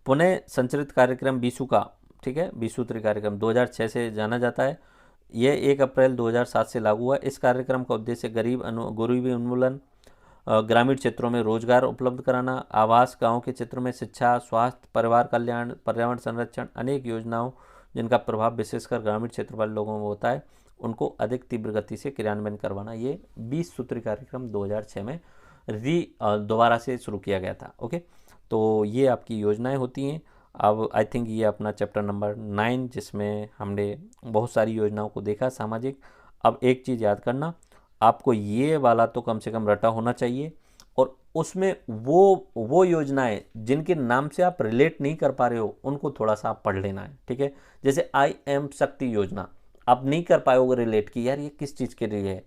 S1: पुनः संचलित कार्यक्रम 20 का, ठीक है, 20 सूत्री कार्यक्रम 2006 से जाना जाता है। यह 1 अप्रैल 2007 से लागू हुआ। इस कार्यक्रम का उद्देश्य गरीबी उन्मूलन, ग्रामीण क्षेत्रों में रोजगार उपलब्ध कराना, आवास, गांव के क्षेत्रों में शिक्षा, स्वास्थ्य, परिवार कल्याण, पर्यावरण संरक्षण, अनेक योजनाओं जिनका प्रभाव विशेषकर ग्रामीण क्षेत्र वाले लोगों में होता है उनको अधिक तीव्र गति से क्रियान्वयन करवाना। ये 20 सूत्री कार्यक्रम 2006 में दोबारा से शुरू किया गया था। ओके, तो ये आपकी योजनाएं होती हैं। अब आई थिंक ये अपना चैप्टर नंबर 9 जिसमें हमने बहुत सारी योजनाओं को देखा सामाजिक। अब एक चीज़ याद करना, आपको ये वाला तो कम से कम रटा होना चाहिए और उसमें वो योजनाएं जिनके नाम से आप रिलेट नहीं कर पा रहे हो उनको थोड़ा सा आप पढ़ लेना है, ठीक है। जैसे IM शक्ति योजना आप नहीं कर पाओगे रिलेट कि यार ये किस चीज़ के लिए है,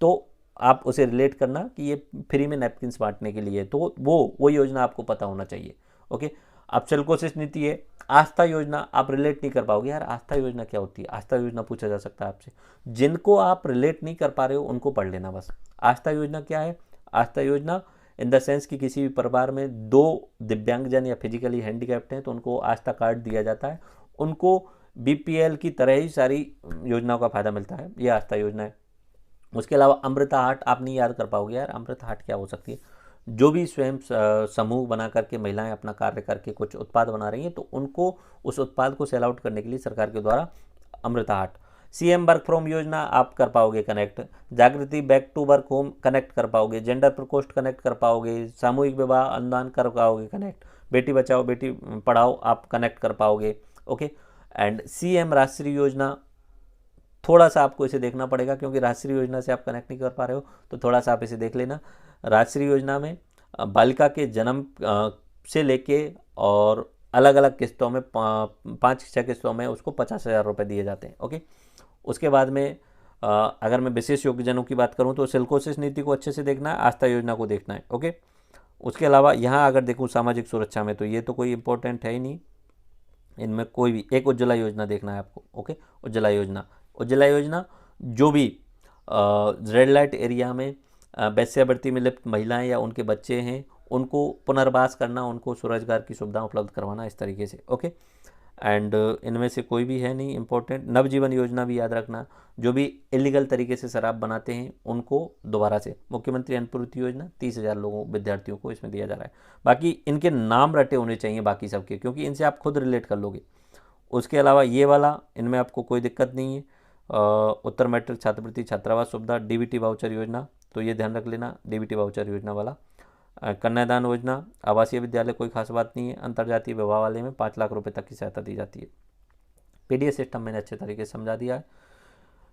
S1: तो आप उसे रिलेट करना कि ये फ्री में नैपकिन्स बांटने के लिए, तो वो योजना आपको पता होना चाहिए। ओके, अब चल कोशिश नीति है, आस्था योजना आप रिलेट नहीं कर पाओगे, यार आस्था योजना क्या होती है, आस्था योजना पूछा जा सकता है आपसे। जिनको आप रिलेट नहीं कर पा रहे हो उनको पढ़ लेना बस। आस्था योजना क्या है? आस्था योजना इन द सेंस कि किसी भी परिवार में 2 दिव्यांगजन या फिजिकली हैंडीकैप्ड हैं तो उनको आस्था कार्ड दिया जाता है, उनको BPL की तरह ही सारी योजनाओं का फायदा मिलता है, ये आस्था योजना है। उसके अलावा अमृता हाट आप नहीं याद कर पाओगे, यार अमृता हाट क्या हो सकती है। जो भी स्वयं समूह बना करके महिलाएं अपना कार्य करके कुछ उत्पाद बना रही हैं तो उनको उस उत्पाद को सेल आउट करने के लिए सरकार के द्वारा Amrita Haat. CM work from योजना आप कर पाओगे connect, Jagriti back to work home connect कर पाओगे, जेंडर प्रकोष्ठ कनेक्ट कर पाओगे, सामूहिक विवाह अनुदान कर पाओगे कनेक्ट, बेटी बचाओ बेटी पढ़ाओ आप कनेक्ट कर पाओगे। ओके, एंड CM राष्ट्रीय योजना, थोड़ा सा आपको इसे देखना पड़ेगा क्योंकि राष्ट्रीय योजना से आप कनेक्ट नहीं कर पा रहे हो, तो थोड़ा सा आप इसे देख लेना। राष्ट्रीय योजना में बालिका के जन्म से लेके और अलग अलग किस्तों में 5-6 किस्तों में उसको 50,000 रुपये दिए जाते हैं। ओके, उसके बाद में अगर मैं विशेष योग्यजनों की बात करूं तो सिल्कोसिस नीति को अच्छे से देखना है, आस्था योजना को देखना है। ओके, उसके अलावा यहाँ अगर देखूँ सामाजिक सुरक्षा में तो ये तो कोई इंपॉर्टेंट है ही नहीं, इनमें कोई भी एक उज्ज्वला योजना देखना है आपको। ओके, उज्ज्वला योजना जो भी रेड लाइट एरिया में वेश्यावृत्ति में लिप्त महिलाएं या उनके बच्चे हैं उनको पुनर्वास करना, उनको स्वरोजगार की सुविधा उपलब्ध करवाना, इस तरीके से। ओके, एंड इनमें से कोई भी है नहीं इंपॉर्टेंट। नवजीवन योजना भी याद रखना, जो भी इलीगल तरीके से शराब बनाते हैं उनको दोबारा से। मुख्यमंत्री अन्न योजना 30,000 लोगों विद्यार्थियों को इसमें दिया जा रहा है। बाकी इनके नाम रटे होने चाहिए बाकी सबके, क्योंकि इनसे आप खुद रिलेट कर लोगे। उसके अलावा ये वाला, इनमें आपको कोई दिक्कत नहीं है। उत्तर मैट्रिक छात्रवृत्ति छात्रावास सुविधा, DBT वाउचर योजना, तो ये ध्यान रख लेना, DBT वाउचर योजना वाला। कन्यादान योजना, आवासीय विद्यालय, कोई खास बात नहीं है। अंतर्जातीय विवाह वाले में 5 लाख रुपए तक की सहायता दी जाती है। PDS सिस्टम मैंने अच्छे तरीके से समझा दिया है।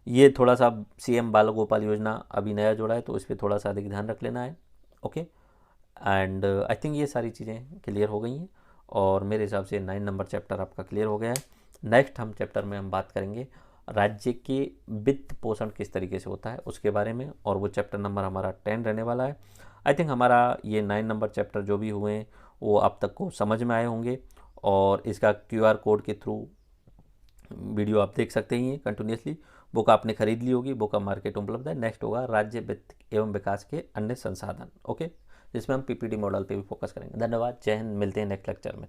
S1: ये थोड़ा सा CM बाल गोपाल योजना अभी नया जोड़ा है तो इस पर थोड़ा सा अधिक ध्यान रख लेना है। ओके, एंड आई थिंक ये सारी चीज़ें क्लियर हो गई हैं और मेरे हिसाब से 9 नंबर चैप्टर आपका क्लियर हो गया है। नेक्स्ट हम चैप्टर में हम बात करेंगे राज्य के वित्त पोषण किस तरीके से होता है उसके बारे में, और वो चैप्टर नंबर हमारा 10 रहने वाला है। आई थिंक हमारा ये 9 नंबर चैप्टर जो भी हुए हैं वो आप तक को समझ में आए होंगे, और इसका QR कोड के थ्रू वीडियो आप देख सकते ही हैं कंटिन्यूसली। बुक आपने खरीद ली होगी, बुक अब मार्केट में उपलब्ध है। नेक्स्ट होगा राज्य वित्त एवं विकास के अन्य संसाधन। ओके, जिसमें हम PPT मॉडल पे भी फोकस करेंगे। धन्यवाद, जय हिंद, मिलते हैं नेक्स्ट लेक्चर में।